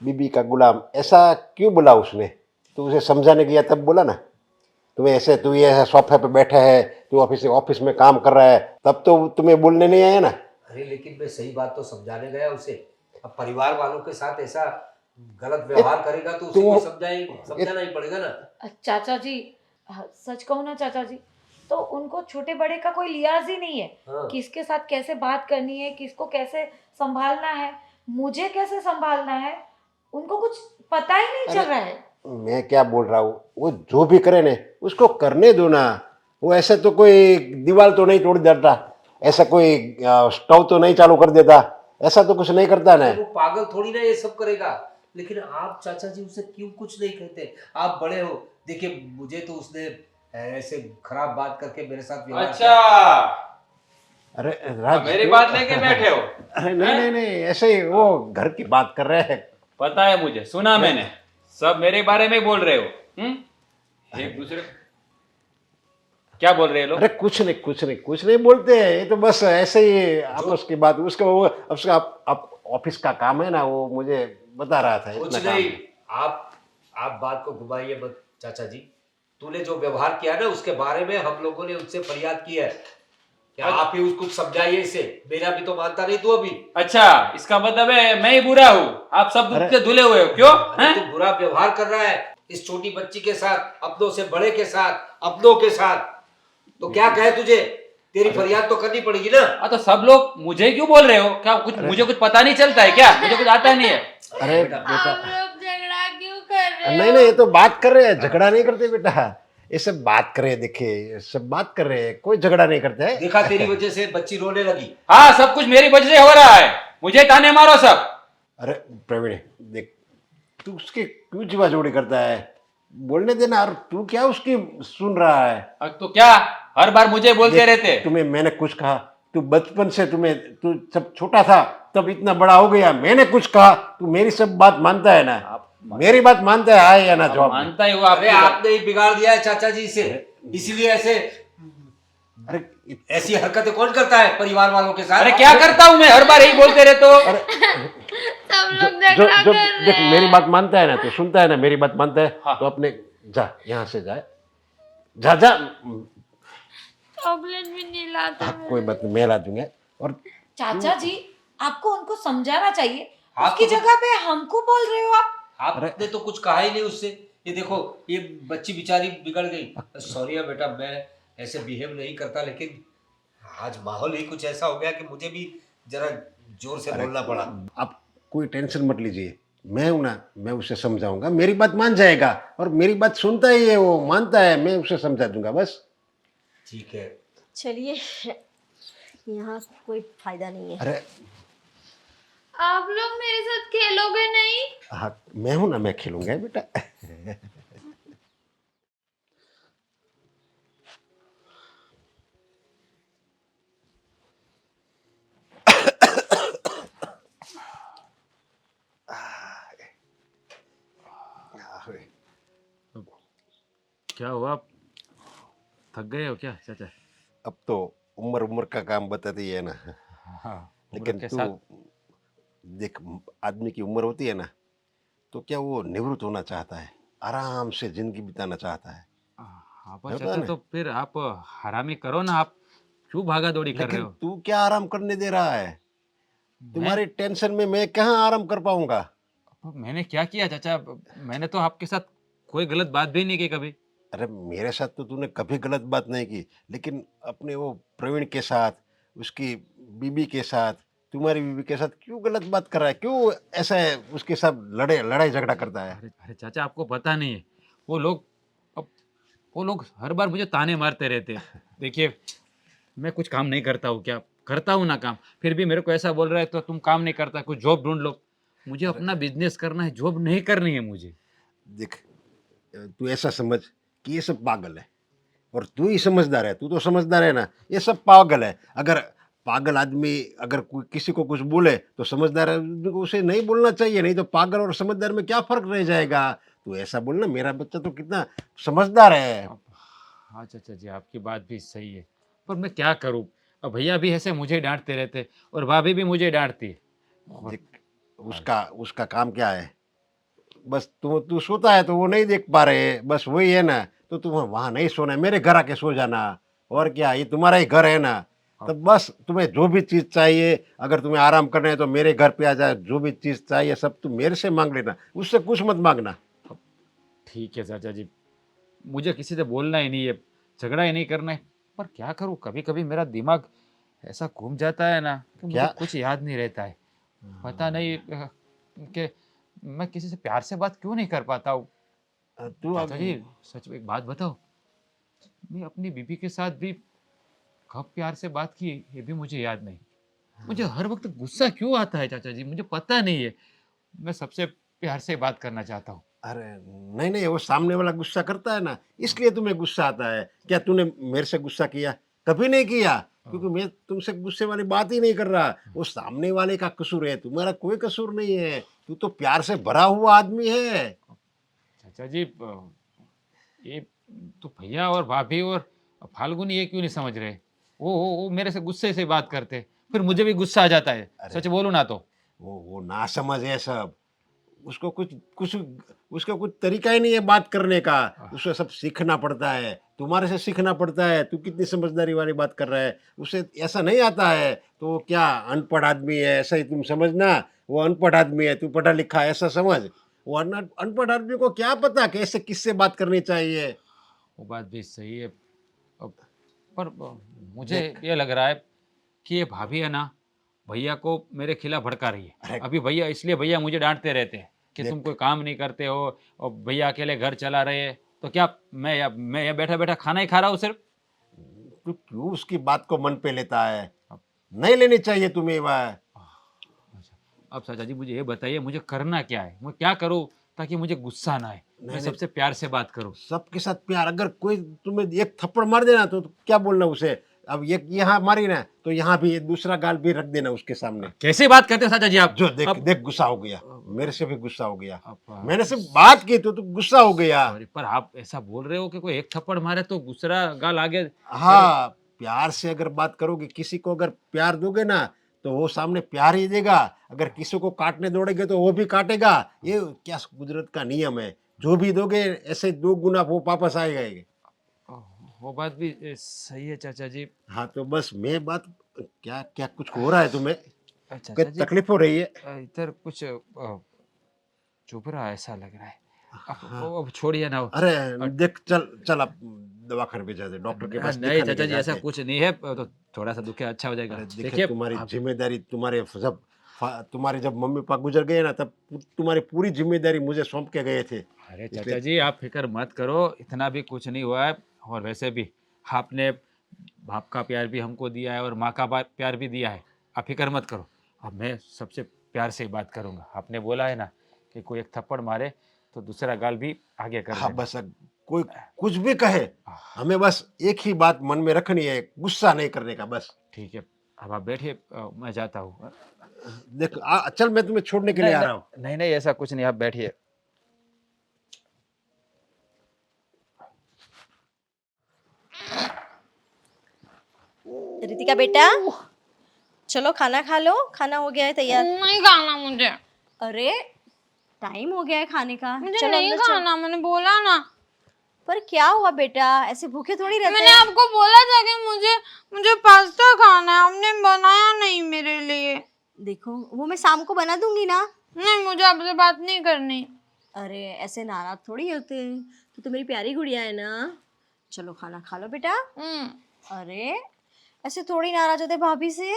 S6: बीबी का गुलाम ऐसा क्यों बोला उसने? तो उसे समझाने गया तब बोला ना। तुम्हें ऐसे तू ये ऐसे सोफे पे बैठा है, तू ऑफिस ऑफिस में काम कर रहा है, तब तो तुम्हें बोलने नहीं आया ना।
S5: अरे लेकिन मैं सही बात तो समझाने गया उसे। अब परिवार वालों के साथ ऐसा गलत व्यवहार करेगा तो उसे भी समझाना ही पड़ेगा ना।
S1: चाचा जी, सच कहूँ ना चाचा जी, तो उनको छोटे बड़े का कोई लिहाज ही नहीं है।
S5: हाँ।
S1: किसके साथ कैसे बात करनी है, किसको कैसे संभालना है, मुझे कैसे संभालना है, उनको कुछ पता ही नहीं चल रहा है।
S6: मैं क्या बोल रहा हूँ, वो जो भी करे ना उसको करने दो ना। वो ऐसे तो कोई दीवार तो नहीं तोड़ देता, ऐसा कोई स्टोव तो नहीं चालू कर देता, ऐसा तो कुछ नहीं करता ना।
S5: वो पागल थोड़ी ना ये सब करेगा। लेकिन आप चाचा जी उसे क्यों कुछ नहीं कहते? आप बड़े हो। देखिए मुझे तो उसने ऐसे खराब बात करके मेरे साथ व्यवहार
S2: अच्छा,
S6: अरे
S2: अब मेरी बात लेके बैठे हो?
S6: अरे नहीं, ऐसे ही वो घर की बात कर रहे हैं।
S2: पता है मुझे, सुना मैंने, सब मेरे बारे में बोल रहे हो। एक दूसरे क्या बोल रहे हैं लोग?
S6: अरे कुछ नहीं बोलते हैं, ये तो बस ऐसे ही आपस की बात। उसका वो उसका आप ऑफिस का काम है ना, वो मुझे बता रहा था।
S5: कुछ
S6: इतना काम
S5: नहीं।
S6: है।
S5: आप बात को घुमाइए मत चाचा जी। तूने जो व्यवहार किया ना उसके बारे में हम लोगों ने उससे फरियाद की है। क्या आप ही उसको समझाइए इसे। मेरा भी तो मानता नहीं तू अभी।
S2: अच्छा, इसका मतलब है मैं ही बुरा हूँ, आप सब दूध
S6: अरे-
S2: से धुले हुए हो, क्यों?
S5: अरे तू बुरा व्यवहार कर रहा है इस छोटी बच्ची के साथ, अपनों से बड़े के साथ, अपनों के साथ। तो क्या कहे तुझे? तेरी फरियाद तो करनी पड़ेगी ना।
S2: तो सब लोग मुझे क्यों बोल रहे हो? क्या कुछ मुझे कुछ पता नहीं चलता है क्या? मुझे कुछ आता नहीं है?
S6: अरे
S3: आप
S6: बेटा,
S3: लोग झगड़ा क्यों कर रहे
S6: नहीं
S3: हो?
S6: ये तो बात कर रहे हैं, झगड़ा नहीं करते बेटा। ये सब बात कर रहे हैं, देखिए ये सब बात कर रहे हैं, कोई झगड़ा नहीं करते हैं।
S5: देखा तेरी वजह से बच्ची रोने लगी।
S2: हाँ, सब कुछ मेरी वजह से हो रहा है, मुझे ताने मारो सब।
S6: अरे प्रवीण देख, तू उसकी क्यों जीवाजोड़ी करता है? बोलने देना। और तू क्या उसकी सुन रहा है?
S2: अब तो क्या हर बार मुझे बोलते
S6: देख,
S2: रहते?
S6: तुम्हें मैंने कुछ कहा? तू बचपन से तू जब छोटा था तब इतना बड़ा हो गया, मैंने कुछ कहा तू मेरी सब बात मानता है ना? मेरी बात मानता है, आए या ना जवाब दे।
S2: मानता ही वो
S5: अरे
S2: आपकी बात।
S5: आपने ही बिगाड़ दिया है चाचा जी से, इसीलिए
S6: अरे
S5: ऐसी हरकतें कौन करता है परिवार वालों के साथ?
S2: अरे क्या करता हूँ मैं? हर बार यही बोलते रहते हो।
S3: सब
S6: जो
S3: लोग झगड़ा
S6: जो
S3: कर
S6: देख,
S3: रहे हैं।
S6: मेरी बात मानता है ना, तो सुनता है ना, मेरी बात मानता है।
S2: हाँ।
S6: तो अपने जा, यहाँ से जाए, जा जा।
S3: चॉकलेट भी नहीं लाते
S6: हाँ,
S3: मेरे
S6: कोई बात नहीं, मैं ला दूंगा। और
S1: चाचा जी, आपको उनको समझाना चाहिए।
S5: आप
S1: उसकी
S5: तो-
S1: जगह पे हमको बोल रहे हो आप।
S5: आपने तो कुछ कहा ही नहीं उससे। ये देखो ये बच्ची बेचारी बिगड़ गई। सॉरी बेटा, मैं ऐसे बिहेव नहीं करता, लेकिन आज माहौल ही कुछ ऐसा हो गया कि मुझे भी जरा जोर से बोलना पड़ा।
S6: आप कोई टेंशन मत लीजिए, मैं हूं ना, मैं उसे समझाऊंगा, मेरी बात मान जाएगा। और मेरी बात सुनता ही है, वो मानता है, मैं उसे समझा दूंगा बस।
S5: ठीक है।
S4: चलिए, यहाँ कोई फायदा नहीं है।
S6: अरे
S3: आप लोग मेरे साथ खेलोगे नहीं?
S6: हाँ, मैं हूं ना, मैं खेलूंगा बेटा।
S2: क्या हुआ, थक गए हो क्या चाचा?
S6: अब तो उम्र उम्र का काम बताती है ना।
S2: हाँ,
S6: लेकिन तू देख, आदमी की उम्र होती है ना, तो क्या वो निवृत्त होना चाहता है, आराम से जिंदगी बिताना चाहता है।
S2: हाँ
S6: होता
S2: चाचा,
S6: है
S2: तो फिर आप हरामी करो ना, आप क्यों भागा दौड़ी कर रहे
S6: लेकिन
S2: हो?
S6: तू क्या आराम करने दे रहा है? तुम्हारी टेंशन में मैं कहाँ आराम कर पाऊंगा?
S2: मैंने क्या किया चाचा? मैंने तो आपके साथ कोई गलत बात भी नहीं की कभी।
S6: अरे मेरे साथ तो तूने कभी गलत बात नहीं की, लेकिन अपने वो प्रवीण के साथ, उसकी बीबी के साथ, तुम्हारी बीबी के साथ क्यों गलत बात कर रहा है? क्यों ऐसा है, उसके साथ लड़ाई झगड़ा करता है?
S2: अरे अरे चाचा, आपको पता नहीं है, वो लोग अब वो लोग हर बार मुझे ताने मारते रहते हैं। देखिए, मैं कुछ काम नहीं करता हूँ क्या? करता हूँ ना काम, फिर भी मेरे को ऐसा बोल रहा है तो तुम काम नहीं करता, कुछ जॉब ढूंढ लो। मुझे अपना बिजनेस करना है, जॉब नहीं करनी है मुझे।
S6: देख, तू ऐसा समझ कि ये सब पागल है और तू ही समझदार है। तू तो समझदार है ना, ये सब पागल है। अगर पागल आदमी अगर कोई किसी को कुछ बोले तो समझदार आदमी को उसे नहीं बोलना चाहिए, नहीं तो पागल और समझदार में क्या फर्क रह जाएगा? तू ऐसा बोलना, मेरा बच्चा तो कितना समझदार है।
S2: हाँ चाचा जी, आपकी बात भी सही है, पर मैं क्या करूँ? अब भैया भी ऐसे मुझे डांटते रहते और भाभी भी मुझे डांटती है।
S6: देख, उसका उसका काम क्या है? बस तू सोता है तो वो नहीं देख पा रहे, बस वही है ना। तो तुम्हें वहां नहीं सोना है, मेरे घर आके सो जाना। और क्या, ये तुम्हारा ही घर है ना। तो बस तुम्हें जो भी चीज चाहिए, अगर तुम्हें आराम करना है तो मेरे घर पे आ जाए, जो भी चीज चाहिए सब तुम मेरे से मांग लेना, उससे कुछ मत मांगना।
S2: ठीक है चाचा जी, मुझे किसी से बोलना ही नहीं है, झगड़ा ही नहीं करना है। पर क्या करूं, कभी कभी मेरा दिमाग ऐसा घूम जाता है ना कि मुझे
S6: क्या?
S2: कुछ याद नहीं रहता है। पता नहीं कि मैं किसी से प्यार से बात क्यों नहीं कर पाता हूँ।
S6: तू अब
S2: चाचा जी सच में एक बात बताओ, मैं अपनी बीबी के साथ भी कब प्यार से बात की ये भी मुझे याद नहीं। मुझे हर वक्त गुस्सा क्यों आता है चाचा जी, मुझे पता नहीं है। मैं सबसे प्यार से बात करना चाहता हूँ।
S6: अरे नहीं नहीं, वो सामने वाला गुस्सा करता है ना, इसलिए तुम्हें गुस्सा आता है। क्या तूने मेरे से गुस्सा किया? कभी नहीं किया, क्योंकि मैं तुमसे गुस्से वाली बात ही नहीं कर रहा। वो सामने वाले का कसूर है, तुम्हारा कोई कसूर नहीं है। तू तो प्यार से भरा हुआ आदमी है।
S2: चाचा जी ये तो भैया और भाभी और फाल्गुनी ये क्यों नहीं समझ रहे? वो मेरे से गुस्से से बात करते, फिर मुझे भी गुस्सा आ जाता है।
S6: अरे
S2: सच बोलूं ना तो
S6: वो ना समझ है सब। उसको कुछ कुछ उसका कुछ तरीका ही नहीं है बात करने का। उसे सब सीखना पड़ता है, तुम्हारे से सीखना पड़ता है। तू कितनी समझदारी वाली बात कर रहा है, उसे ऐसा नहीं आता है। तो वो क्या अनपढ़ आदमी है ऐसा ही तुम समझना। वो अनपढ़ आदमी है, तू पढ़ा लिखा है ऐसा समझ। वो अनपढ़ आदमी को क्या पता कैसे किससे बात करनी चाहिए।
S2: वो बात भी सही है। अब पर मुझे ये लग रहा है कि ये भाभी है ना भैया को मेरे खिलाफ भड़का रही है।
S6: अरे
S2: अभी भैया इसलिए भैया मुझे डांटते रहते हैं कि तुम
S6: देख,
S2: कोई काम नहीं करते हो और भैया अकेले घर चला रहे हैं। तो क्या मैं यहाँ बैठा बैठा खाना ही खा रहा हूँ सिर्फ?
S6: तू क्यों उसकी बात को मन पे लेता है? नहीं लेनी चाहिए तुम्हें वह।
S2: अच्छा, अब चाचा जी मुझे ये बताइए मुझे करना क्या है, मैं क्या करूं ताकि मुझे गुस्सा ना आए, मैं
S6: नहीं,
S2: सबसे प्यार से बात करूं।
S6: सबके साथ प्यार। अगर कोई तुम्हें एक थप्पड़ मार देना तो क्या बोलना उसे? अब ये यहाँ मारी ना तो यहाँ भी दूसरा गाल भी रख देना उसके सामने।
S2: कैसे बात करते हो चाचा जी आप?
S6: जो देख
S2: अब
S6: देख गुस्सा हो गया, मेरे से भी गुस्सा हो गया।
S2: अब
S6: मैंने सिर्फ बात की तो तू गुस्सा हो गया।
S2: सॉरी, पर आप ऐसा बोल रहे हो कि कोई एक थप्पड़ मारे तो दूसरा गाल आगे करे।
S6: हाँ, प्यार से अगर बात करोगे, किसी को अगर प्यार दोगे ना तो वो सामने प्यार ही देगा। अगर किसी को काटने दौड़ेगे तो वो भी काटेगा। ये क्या कुदरत का नियम है, जो भी दोगे ऐसे दो गुना वो वापस आएगा ही।
S2: वो बात भी सही है चाचा जी।
S6: हाँ तो बस मैं बात, क्या क्या कुछ हो रहा है तुम्हें? कोई
S2: चाचा जी
S6: तकलीफ हो रही है?
S2: इधर कुछ चुभ रहा है ऐसा लग रहा है।
S6: हाँ।
S2: अब छोड़िए ना।
S6: अरे देख, चल चल अब दवाखाने पे जाते, डॉक्टर के पास
S2: नहीं
S6: दिखाने
S2: चाचा
S6: के
S2: जी ऐसा
S6: जाते।
S2: कुछ नहीं है, तो थोड़ा सा दुखे अच्छा हो जाएगा।
S6: अरे देखिए,
S2: देखिए
S6: तुम्हारी जिम्मेदारी, तुम्हारे जब मम्मी पापा गुजर गए ना तब तुम्हारी पूरी जिम्मेदारी मुझे सौंप के गए थे।
S2: अरे चाचा
S6: इसलिए
S2: जी आप फिक्र मत करो, इतना भी कुछ नहीं हुआ है। और वैसे भी आपने बाप का प्यार भी हमको दिया है और माँ का प्यार भी दिया है, आप फिक्र मत करो। अब मैं सबसे प्यार से ही बात करूंगा। आपने बोला है ना कि कोई एक थप्पड़ मारे तो दूसरा गाल भी आगे कर
S6: हाँ
S2: देना।
S6: बस, कोई कुछ भी कहे, हमें बस एक ही बात मन में रखनी है, गुस्सा नहीं करने का बस।
S2: ठीक है, अब आप बैठिए, मैं जाता हूँ।
S6: देख चल, मैं तुम्हें छोड़ने के लिए आ रहा हूँ।
S2: नहीं नहीं ऐसा कुछ नहीं, आप बैठिए।
S4: रितिका बेटा, चलो खाना खा लो, खाना हो गया है तैयार।
S3: नहीं खाना मुझे।
S4: अरे टाइम हो गया है खाने का,
S3: मुझे
S4: चलो
S3: नहीं
S4: अंदर चलो।
S3: खाना, मैंने बोला ना।
S4: पर क्या हुआ बेटा, ऐसे भूखे थोड़ी रहते
S3: मैंने
S4: हैं।
S3: आपको बोला था कि मुझे पास्ता खाना है, आपने बनाया नहीं मेरे लिए।
S4: देखो वो मैं शाम को बना दूंगी ना।
S3: नहीं, मुझे आपसे बात नहीं करनी।
S4: अरे ऐसे नाराज थोड़ी होते हैं, तो मेरी प्यारी गुड़िया है ना। चलो खाना खा लो बेटा। अरे ऐसे थोड़ी नाराज होते भाभी से।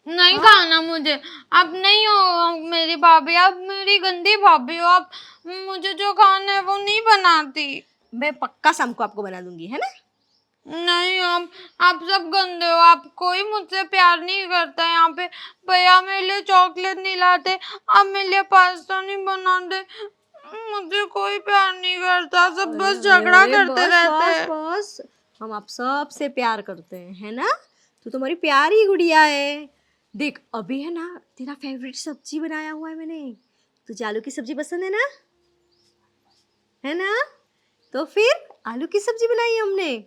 S3: नहीं खाना मुझे। आप नहीं हो मेरी भाभी, आप मेरी गंदी भाभी हो। आप मुझे जो खाना है वो नहीं बनाती।
S4: मैं पक्का शाम को आपको बना दूंगी, है ना।
S3: नहीं, आप सब गंदे हो। आप कोई मुझसे प्यार नहीं करता है। यहाँ पे भैया मेरे लिए चॉकलेट नहीं लाते, आप मेरे लिए पास्ता नहीं बनाते। मुझे कोई प्यार नहीं करता, सब बस झगड़ा
S4: अरे
S3: करते
S4: बस
S3: रहते
S4: बस
S3: हैं।
S4: बस, हम आप सबसे प्यार करते हैं, है ना। तू तुम्हारी प्यारी गुड़िया है। देख अभी है ना, तेरा फेवरेट सब्जी बनाया हुआ है मैंने। तुझे आलू की सब्जी पसंद है ना। तो फिर आलू की सब्जी बनाई है हमने।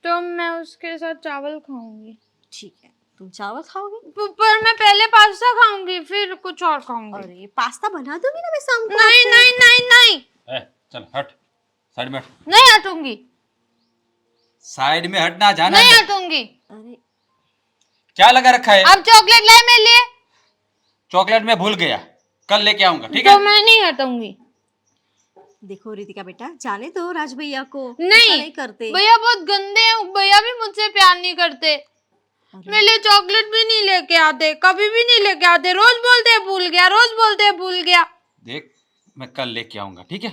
S3: तो मैं उसके साथ चावल खाऊंगी।
S4: ठीक है, तुम चावल खाओगे?
S3: पर मैं पहले पास्ता खाऊंगी फिर कुछ और खाऊंगी।
S4: अरे पास्ता बना दूंगी ना मैं शाम को
S3: नहीं
S4: आपको।
S3: नहीं नहीं नहीं
S2: ए, चल हट, साइड में हट,
S3: नहीं हटूंगी,
S2: साइड में हटना, जाना
S3: नहीं
S2: नहीं।
S3: हटूंगी।
S4: अरे
S2: क्या लगा रखा है?
S3: अब चॉकलेट लाए मेरे लिए?
S2: चॉकलेट में भूल गया, कल लेके आऊंगा, ठीक है?
S3: तो मैं नहीं हटूंगी।
S4: देखो रितिका बेटा, जाने दो राज भैया को, ऐसा
S3: नहीं
S4: नहीं करते।
S3: भैया बहुत गंदे हैं, भैया भी मुझसे प्यार नहीं करते। मेरे लिए चॉकलेट भी नहीं लेके आते, कभी भी नहीं लेके आते, रोज बोलते हैं भूल गया, रोज बोलते हैं भूल गया।
S2: देख, मैं कल लेके आऊंगा, ठीक है?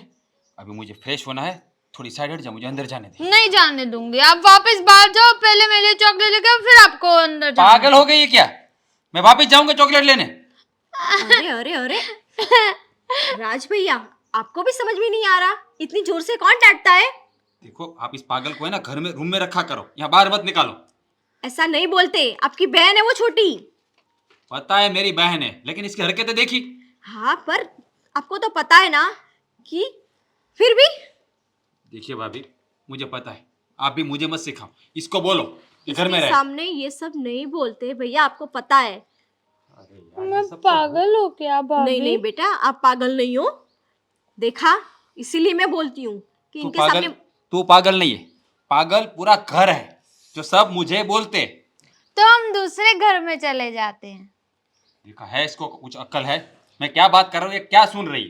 S2: अभी मुझे फ्रेश होना है, थोड़ी साइड हट जा, मुझे अंदर जाने दे।
S3: नहीं जाने दूंगी, आप वापस बाहर जाओ, पहले मेरे लिए चॉकलेट लेके आओ, फिर आपको अंदर जाना।
S2: पागल हो गई है क्या? मैं वापस जाऊंगा चॉकलेट लेने?
S4: अरे अरे अरे राज भैया, आपको भी समझ में नहीं आ रहा, इतनी जोर से कौन डांटता है?
S2: देखो, आप इस पागल को है ना घर में रूम में रखा करो, यहाँ बाहर मत निकालो।
S4: ऐसा नहीं बोलते, आपकी बहन है वो छोटी।
S2: पता है मेरी बहन है, लेकिन इसकी हरकतें देखी।
S4: हाँ पर आपको तो पता है ना कि फिर भी
S2: देखिए भाभी, मुझे पता है, आप भी मुझे मत सिखाओ, इसको बोलो कि घर में
S4: इसके
S2: रहे।
S4: सामने ये सब नहीं बोलते भैया, आपको पता है।
S2: अरे यार,
S3: मैं
S2: ये सब तो
S3: पागल हो क्या भाभी?
S4: नहीं नहीं बेटा, आप पागल नहीं हो, देखा, इसीलिए मैं बोलती हूँ कि
S2: तू
S4: इनके
S2: पागल,
S4: सामने।
S2: तू पागल नहीं है, पागल पूरा घर है जो सब मुझे बोलते।
S3: तो हम दूसरे घर में चले जाते हैं।
S2: देखा है, इसको कुछ अक्ल है? मैं क्या बात कर रहा हूँ, ये क्या सुन रही है?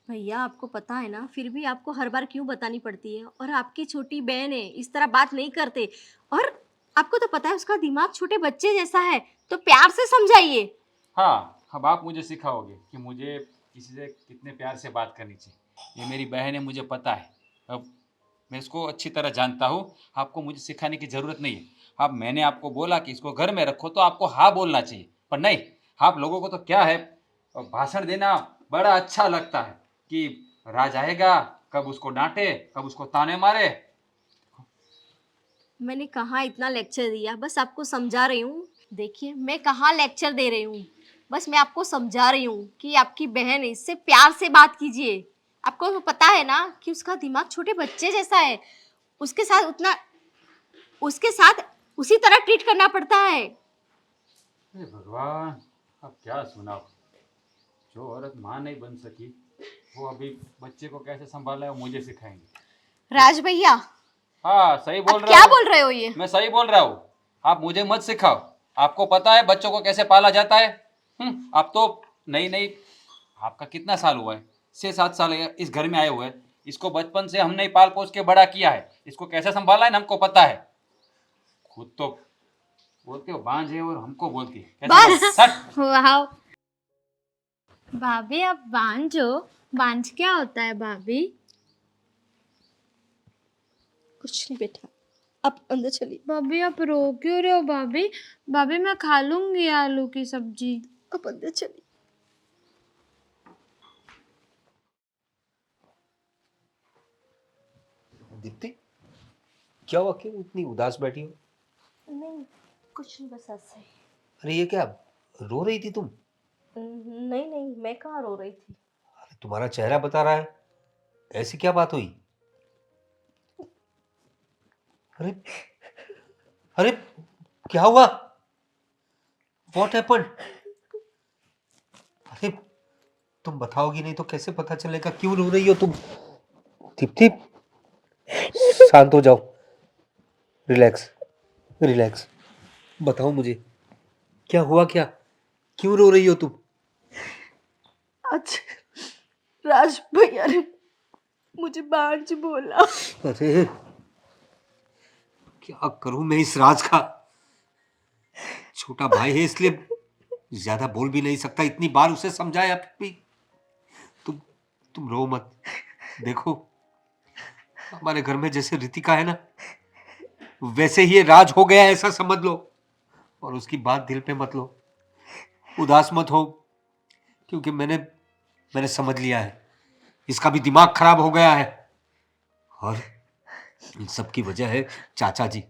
S4: भैया आपको पता है ना, फिर भी आपको हर बार क्यों बतानी पड़ती है? और आपकी छोटी बहन है, इस तरह बात नहीं करते। और आपको तो पता है उसका दिमाग छोटे बच्चे जैसा है, तो प्यार से समझाइए।
S2: हाँ, अब आप मुझे सिखाओगे कि मुझे किसी से कितने प्यार से बात करनी चाहिए। ये मेरी बहन है, मुझे पता है, अब मैं इसको अच्छी तरह जानता हूँ, आपको मुझे सिखाने की ज़रूरत नहीं है। अब मैंने आपको बोला कि इसको घर में रखो, तो आपको हाँ बोलना चाहिए, पर नहीं, आप लोगों को तो क्या है, भाषण देना बड़ा अच्छा लगता है कि राज आएगा, कब उसको डांटे, कब उसको ताने मारे।
S4: मैंने कहाँ इतना लेक्चर दिया, बस आपको समझा रही हूँ। देखिए मैं कहाँ लेक्चर दे रही हूँ, बस मैं आपको समझा रही हूँ कि आपकी बहन है, इससे प्यार से बात कीजिए। आपको तो पता है ना कि उसका दिमाग छोटे बच्चे जैसा है, उसके साथ उसी तरह ट्रीट करना पड़ता है।
S2: हे भगवान, अब क्या सुनाओ। जो औरत माँ नहीं बन सकी, वो अभी बच्चे को कैसे संभाला है वो मुझे सिखाएंगे।
S4: राज भैया
S2: हाँ, सही बोल
S4: आप
S2: रहा
S4: क्या
S2: हूँ।
S4: बोल रहे हो ये?
S2: मैं सही बोल रहा हूँ, आप मुझे मत सिखाओ। आपको पता है बच्चों को कैसे पाला जाता है? आप तो नहीं नहीं, आपका कितना साल हुआ है? 6-7 साल है इस घर में आए हुए हैं। इसको बचपन से हमने पाल पोस के बड़ा किया है, इसको कैसे संभाला है ना हमको पता है। खुद तो बोलते हो बांझ है और हमको बोलती है कैसे?
S4: बस।
S2: हट।
S3: वाह भाभी, आप बांझ हो? बांझ क्या होता है भाभी?
S4: कुछ नहीं बेटा, आप अंदर चलिए।
S3: भाभी आप रो क्यों रहे हो भाभी? भाभी मैं खा लूंगी आलू की सब्जी।
S4: आप अंदर चलिए।
S5: दीप्ति, क्या हुआ, क्यों इतनी उदास बैठी हो?
S4: नहीं कुछ नहीं, बस ऐसे ही।
S5: अरे ये क्या, रो रही थी तुम?
S4: नहीं नहीं, मैं कहाँ रो रही थी।
S5: अरे तुम्हारा चेहरा बता रहा है, ऐसी क्या बात हुई? अरे अरे क्या हुआ? What happened? अरे तुम बताओगी नहीं तो कैसे पता चलेगा, क्यों रो रही हो तुम? दीप्ति, शांत हो जाओ, रिलैक्स रिलैक्स, बताओ मुझे क्या हुआ, क्या, क्यों रो रही हो तुम?
S4: आज राज भैया ने मुझे बांझ बोला।
S5: अरे क्या करूं मैं इस राज का? छोटा भाई है इसलिए ज्यादा बोल भी नहीं सकता, इतनी बार उसे समझाया फिर भी। तुम रो मत। देखो, हमारे घर में जैसे रितिका है ना, वैसे ही ये राज हो गया है, ऐसा समझ लो। और उसकी बात दिल पे मत लो, उदास मत हो, क्योंकि मैंने समझ लिया है, इसका भी दिमाग खराब हो गया है। और इन सब की वजह है चाचा जी।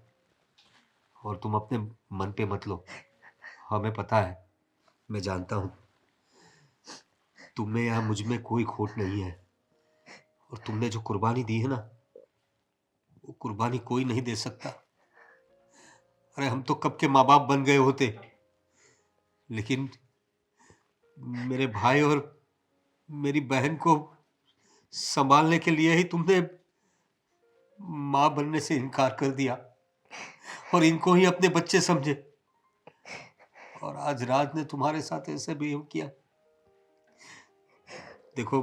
S5: और तुम अपने मन पे मत लो, हमें पता है, मैं जानता हूं तुम्हें या मुझ में कोई खोट नहीं है। और तुमने जो कुर्बानी दी है ना, वो कुर्बानी कोई नहीं दे सकता। अरे हम तो कब के माँ बाप बन गए होते, लेकिन मेरे भाई और मेरी बहन को संभालने के लिए ही तुमने माँ बनने से इनकार कर दिया और इनको ही अपने बच्चे समझे। और आज राज ने तुम्हारे साथ ऐसे बिहेव किया। देखो,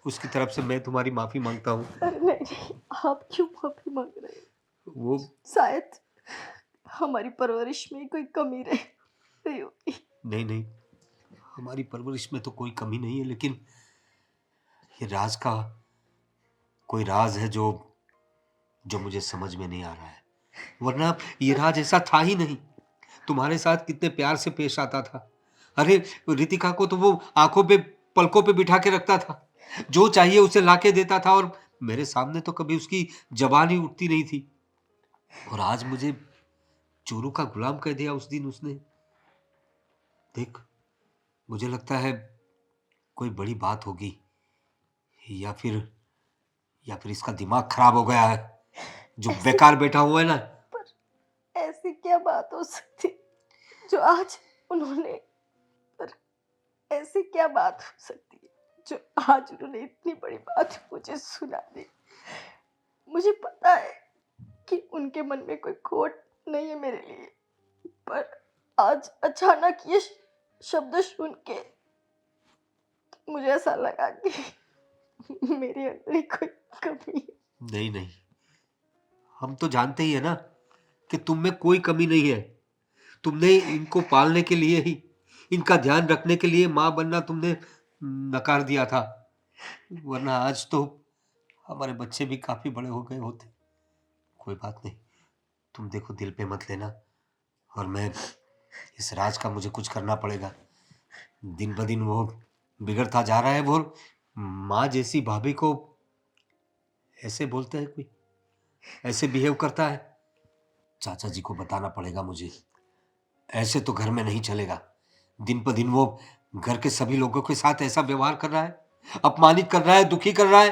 S5: उसकी तरफ से मैं तुम्हारी माफी मांगता हूँ।
S4: अरे नहीं, आप क्यों माफी मांग रहे हैं?
S5: वो
S4: शायद हमारी परवरिश में कोई कमी रही होगी।
S5: नहीं नहीं, हमारी परवरिश में तो कोई कमी नहीं है, लेकिन ये राज का कोई राज है जो जो मुझे समझ में नहीं आ रहा है। वरना ये राज ऐसा था ही नहीं। तुम्हारे साथ कितने प्यार से पेश आता था। अरे रितिका को तो वो आंखों पे पलकों पे बिठा के रखता था, जो चाहिए उसे लाके देता था, और मेरे सामने तो कभी उसकी जबान ही उठती नहीं थी। और आज मुझे चोरों का गुलाम कर दिया उस दिन उसने। देख, मुझे लगता है कोई बड़ी बात होगी, या फिर इसका दिमाग खराब हो गया है, जो बेकार बैठा हुआ है ना।
S4: ऐसी क्या बात हो सकती जो आज उन्होंने पर ऐसी क्या बात हो सकती है जो आज उन्होंने इतनी बड़ी बात मुझे सुना दी। मुझे पता है कि उनके मन में कोई खोट नहीं है मेरे लिए, पर आज अचानक ये शब्द सुन के मुझे ऐसा लगा कि मेरे अंदर ही कोई कमी है।
S5: नहीं नहीं, हम तो जानते ही है ना कि तुम में कोई कमी नहीं है। तुमने इनको पालने के लिए ही, इनका ध्यान रखने के लिए माँ बनना तुमने नकार दिया था, वरना आज तो हमारे बच्चे भी काफी बड़े हो गए होते। कोई बात नहीं, तुम देखो, दिल पे मत लेना। और मैं इस राज का मुझे कुछ करना पड़ेगा। दिन ब दिन वो बिगड़ता जा रहा है। वो माँ जैसी भाभी को ऐसे बोलते हैं, कोई ऐसे बिहेव करता है। चाचा जी को बताना पड़ेगा मुझे। ऐसे तो घर में नहीं चलेगा। दिन पर दिन वो घर के सभी लोगों के साथ ऐसा व्यवहार कर रहा है, अपमानित कर रहा है, दुखी कर रहा है।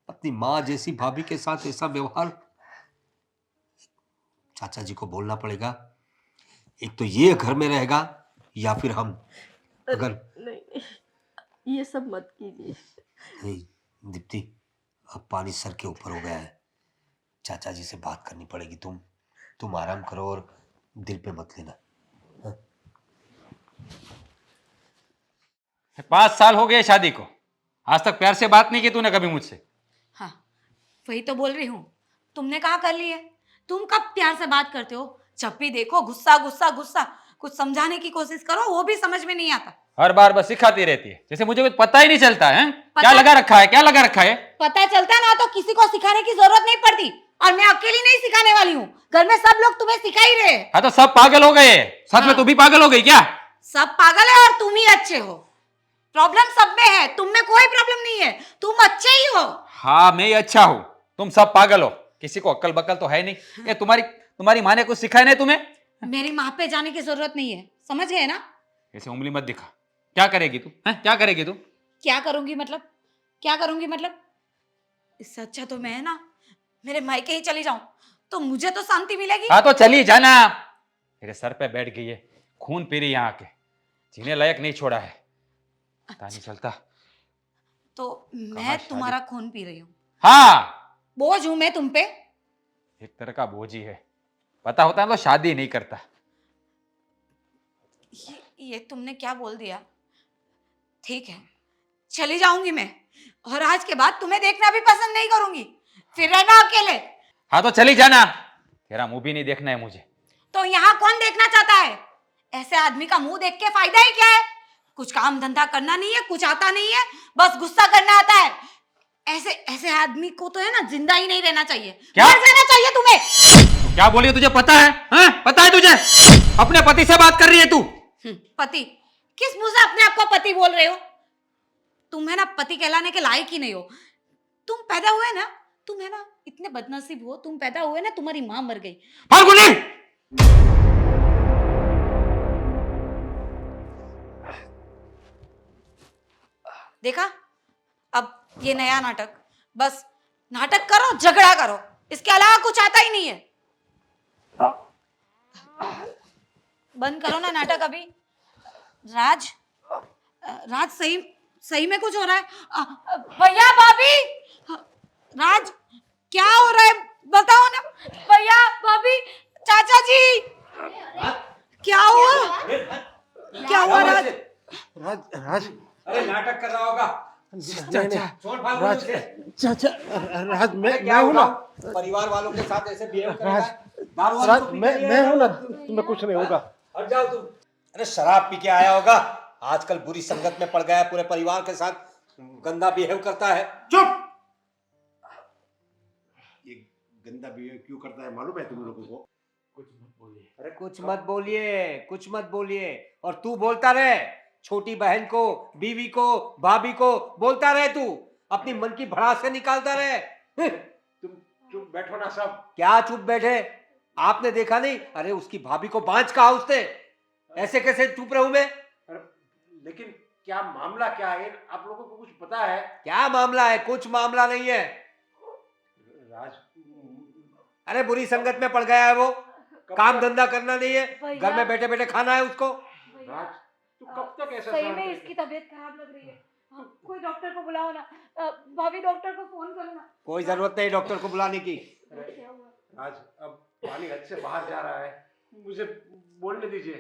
S5: अपनी माँ जैसी भाभी के साथ ऐसा व्यवहार, चाचा जी को बोलना पड़ेगा। एक तो ये घर में रहेगा या फिर हम। अगर
S4: नहीं, ये सब मत कीजिए।
S5: नहीं दीप्ति, अब पानी सर के ऊपर हो गया है। चाचा जी से बात करनी पड़ेगी। तुम आराम करो और दिल पे मत लेना।
S2: 5 साल हो गए शादी को, आज तक प्यार से बात नहीं की तूने कभी मुझसे।
S1: हाँ, वही तो बोल रही हूँ। तुमने कहा कर ली है? तुम कब प्यार से बात करते हो? जब भी देखो गुस्सा गुस्सा गुस्सा। कुछ समझाने की कोशिश करो, वो भी समझ में नहीं आता।
S2: हर बार बस सिखाती रहती है, जैसे मुझे कुछ पता ही नहीं चलता है। क्या लगा रखा है, क्या लगा रखा है?
S1: पता चलता ना तो किसी को सिखाने की जरूरत नहीं पड़ती, और मैं अकेली नहीं सिखाने वाली हूँ। घर में सब लोग तुम्हें सिखा ही रहे हैं।
S2: हाँ तो सब पागल हो गए। सच में तू भी पागल हो गई क्या?
S1: सब पागल है और तुम ही अच्छे हो। प्रॉब्लम सब में है, तुम में कोई प्रॉब्लम नहीं है। तुम अच्छे ही हो।
S2: हाँ मैं ही अच्छा हूँ, तुम सब पागल हो। किसी को अक्ल बकल तो है नहीं। ये तुम्हारी माँ ने कुछ सिखाया नहीं तुम्हें?
S1: मेरी माँ पे जाने की जरूरत नहीं है, समझ गए ना?
S2: ऐसे उंगली मत दिखा। क्या करेगी तू? क्या करेगी तू?
S1: क्या करूंगी मतलब? क्या करूंगी मतलब? इससे अच्छा तो मैं ना मेरे मायके ही चली जाऊं, तो मुझे तो शांति मिलेगी।
S2: हाँ तो चली जाना। मेरे सर पे बैठ गई है, खून पी रही है, यहाँ के जीने लायक नहीं छोड़ा है। पता नहीं चलता।
S1: तो मैं तुम्हारा खून पी रही हूँ?
S2: हाँ,
S1: बोझ हूं मैं तुम पे?
S2: एक तरह का बोझ ही है। पता होता है तो शादी नहीं करता।
S1: ये तुमने क्या बोल दिया? ठीक है, चली जाऊंगी मैं, और आज के बाद तुम्हें देखना भी पसंद नहीं करूंगी। फिर रहना अकेले।
S2: हाँ तो चली जाना, तेरा मुंह भी नहीं देखना है मुझे।
S1: तो यहाँ कौन देखना चाहता है? ऐसे आदमी का मुंह देख के फायदा ही क्या है? कुछ काम धंधा करना नहीं है, कुछ आता नहीं है, बस गुस्सा करना आता है। ऐसे आदमी को तो है ना जिंदा ही नहीं रहना चाहिए।
S2: क्या?
S1: मर जाना चाहिए तुम्हें।
S2: तो क्या बोली है, तुझे पता है? पता है तुझे? अपने पति से बात कर रही है तू?
S1: पति? किस मुंह से अपने आप को पति बोल रहे हो? तुम है ना पति कहलाने के लायक ही नहीं हो। तुम पैदा हुए ना, तुम है ना इतने बदनसीब हो, तुम पैदा हुए ना, तुम्हारी माँ मर गई।
S2: फाल्गुनी!
S1: देखा, अब ये नया नाटक, बस नाटक करो, झगड़ा करो, इसके अलावा कुछ आता ही नहीं है। बंद करो ना नाटक अभी। राज, राज सही सही में कुछ हो रहा है। भैया भाभी, राज क्या हो रहा है बताओ ना। भैया भाभी, चाचा जी, क्या हुआ? क्या हुआ राज?
S6: राज राज
S5: अरे नाटक कर रहा होगा।
S6: चाचा
S5: छोड़ भाग
S6: राज
S5: मुझसे।
S6: चाचा राज मैं
S5: क्या
S6: हूं
S5: होगा?
S6: ना
S5: परिवार वालों के साथ ऐसे बिहेव करेगा?
S6: राज
S5: दारू वारू
S6: राज
S5: तो पी
S6: मैं
S5: के नहीं
S6: मैं
S5: आया
S6: हूं ना,
S5: होगा?
S6: तुम्हें कुछ नहीं होगा।
S5: हट जाओ तुम। अरे शराब पी के आया होगा, आजकल बुरी संगत में पड़ गया है, पूरे परिवार के साथ गंदा बिहेव करता है।
S6: चुप। ये गंदा बिहेव क्यों करता है मालूम है तुम लोगों को?
S2: कुछ मत बोलिए।
S5: अरे कुछ मत बोलिए, कुछ मत बोलिए। और तू बोलता रहे, छोटी बहन को, बीवी को, भाभी को बोलता रहे, तू अपनी मन की भड़ास से निकालता रहे।
S6: तुम चुप बैठो ना सब।
S5: क्या चुप बैठे? आपने देखा नहीं? अरे उसकी भाभी को बांझ कहा उसने, ऐसे कैसे चुप रहूं मैं?
S6: अरे, लेकिन क्या मामला क्या है आप लोगों को कुछ पता है?
S5: क्या मामला है? कुछ मामला नहीं है।
S6: राज
S5: अरे बुरी संगत में पड़ गया है वो, काम धंधा करना नहीं है,
S1: भैया।
S5: घर में बैठे बैठे खाना है उसको।
S6: राज तू कब तक ऐसा
S1: सही
S6: सहन
S1: में
S6: करेगा?
S1: इसकी तबीयत खराब लग रही है। कोई डॉक्टर को बुलाओ ना। भाभी डॉक्टर को फोन करो ना।
S5: कोई जरूरत नहीं डॉक्टर को बुलाने की।
S1: क्या हुआ?
S6: राज अब पानी हद से बाहर जा रहा है, मुझे बोलने दीजिए।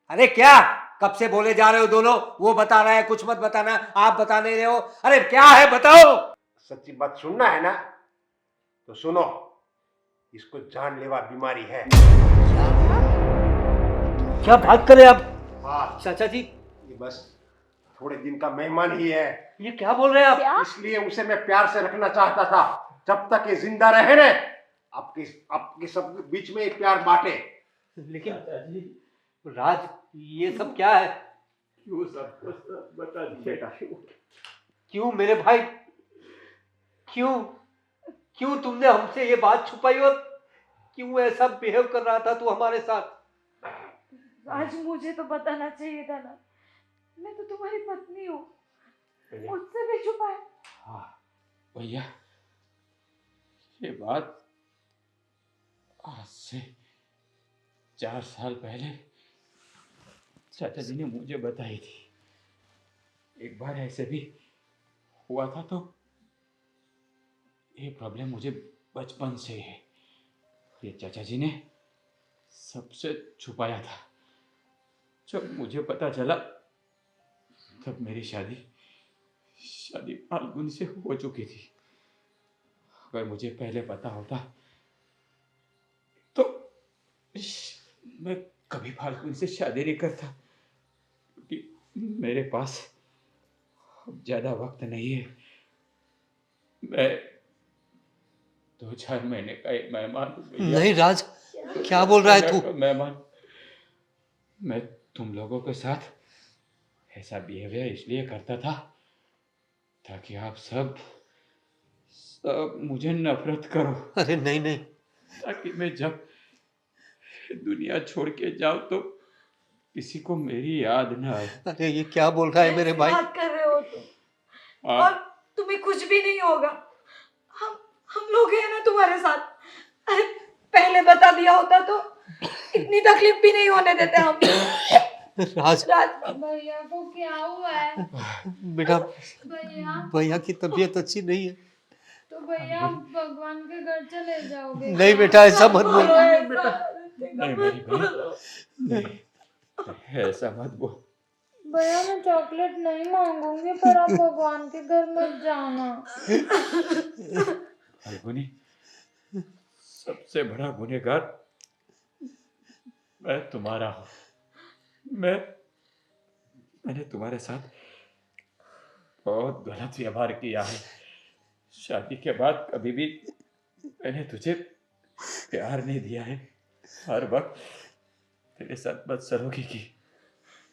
S5: अरे क्या कब से बोले जा रहे हो दोनों? वो बता रहा है कुछ मत बताना, आप बता नहीं रहे हो। अरे क्या है बताओ।
S6: सच्ची बात सुनना है ना तो सुनो, इसको जानलेवा बीमारी है।
S5: क्या बात करें आप
S6: हाँ
S5: चाचा जी?
S6: ये बस थोड़े दिन का मेहमान ही है,
S5: ये क्या बोल रहे हैं आप?
S6: इसलिए उसे मैं प्यार से रखना चाहता था। जब तक ये जिंदा रहे ना, आपके आपके सब बीच में एक प्यार बांटे।
S5: लेकिन राज ये सब क्या है?
S6: क्यों सब बता दीजिए बेटा।
S5: क्यों मेरे भाई, क्यों क्यों तुमने हमसे ये बात छुपाई और क्यों ऐसा बिहेव कर रहा था तू हमारे साथ?
S1: आज मुझे तो बताना चाहिए था ना, मैं तो तुम्हारी पत्नी हूँ, मुझसे भी छुपाए।
S2: हाँ भैया, ये बात आज से 4 साल पहले चाचा जी ने मुझे बताई थी। एक बार ऐसे भी हुआ था, तो ये प्रॉब्लम मुझे बचपन से है। ये चाचा जी ने सबसे छुपाया था। जब मुझे पता चला तब मेरी शादी फाल्गुन से हो चुकी थी। अगर मुझे पहले पता होता तो मैं कभी फाल्गुन से शादी नहीं करता, क्योंकि मेरे पास अब ज्यादा वक्त नहीं है। मैं 2-4 महीने का एक मेहमान हूं भैया।
S5: नहीं राज, क्या बोल रहा है तू?
S2: मेहमान। मैं तुम लोगों के साथ ऐसा बिहेवियर इसलिए करता था ताकि आप सब मुझे नफरत करो,
S5: अरे नहीं नहीं,
S2: ताकि मैं जब दुनिया छोड़ के जाऊं तो किसी को मेरी याद ना आए।
S5: अरे ये क्या बोल रहा है मेरे भाई?
S1: बात कर रहे हो तुम,
S2: हाँ।
S1: और तुम्हें कुछ भी नहीं होगा। हम लोग हैं ना तुम्हारे साथ। अरे पहले बता दिया होता तो इतनी तकलीफ भी नहीं होने देते हम।
S5: राज
S1: राज,
S3: भैया को क्या हुआ है?
S5: बेटा,
S3: भैया
S5: भैया की तबीयत अच्छी नहीं है।
S3: तो भैया भगवान के घर चले जाओगे?
S5: नहीं बेटा, ऐसा मत बोल।
S2: नहीं मेरी बहन, नहीं, ऐसा मत बोल।
S3: भैया मैं चॉकलेट नहीं मांगूंगी, पर आप भगवान के घर मत जाना।
S2: फाल्गुनी, सबसे बड़ा गुनहगार मैं तुम्हारा हूं। मैंने तुम्हारे साथ बहुत गलत व्यवहार किया है। शादी के बाद कभी भी मैंने तुझे प्यार नहीं दिया है। हर वक्त तेरे साथ बदसलूकी की,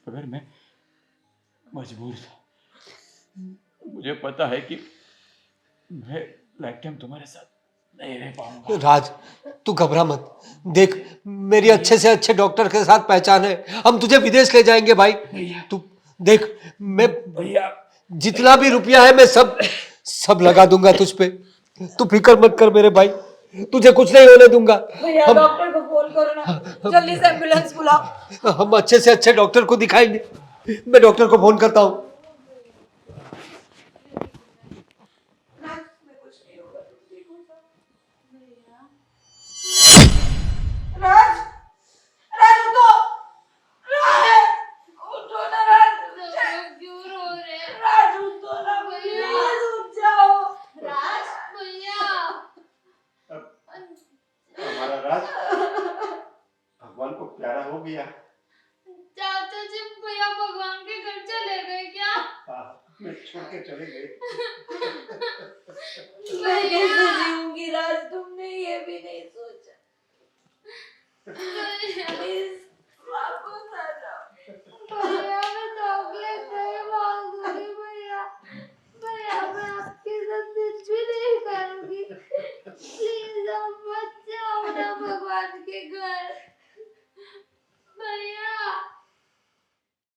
S2: मगर मैं मजबूर था। मुझे पता है कि मैं लाइफ टाइम तुम्हारे साथ नहीं रह पाऊंगा।
S5: राज तू घबरा मत, देख मेरी अच्छे से अच्छे डॉक्टर के साथ पहचान है, हम तुझे विदेश ले जाएंगे भाई।
S2: भैया,
S5: तू देख, मैं
S2: भैया,
S5: जितना भी रुपया है मैं सब लगा दूंगा तुझ पे। तू फिक्र मत कर मेरे भाई। तुझे कुछ नहीं होने दूंगा।
S1: भैया
S5: हम
S1: डॉक्टर को फोन करो ना, जल्दी से एम्बुलेंस बुलाओ।
S5: हम अच्छे से अच्छे डॉक्टर को दिखाएंगे। मैं डॉक्टर को फोन करता हूँ।
S1: राज, राज उठो, राज उठो ना राज,
S3: सब लोग क्यों रो रहे हैं?
S1: राज उठो ना, प्लीज उठ जाओ।
S3: राज भैया,
S6: हमारा राज भगवान को प्यारा हो गया।
S3: चाचा जी भैया भगवान के घर चले गए क्या?
S6: मैं छोड़ के चले गए।
S1: मैं कैसे जीऊंगी राज, तुमने ये भी नहीं सोचा। प्लीज वापस आ जाओ।
S3: भैया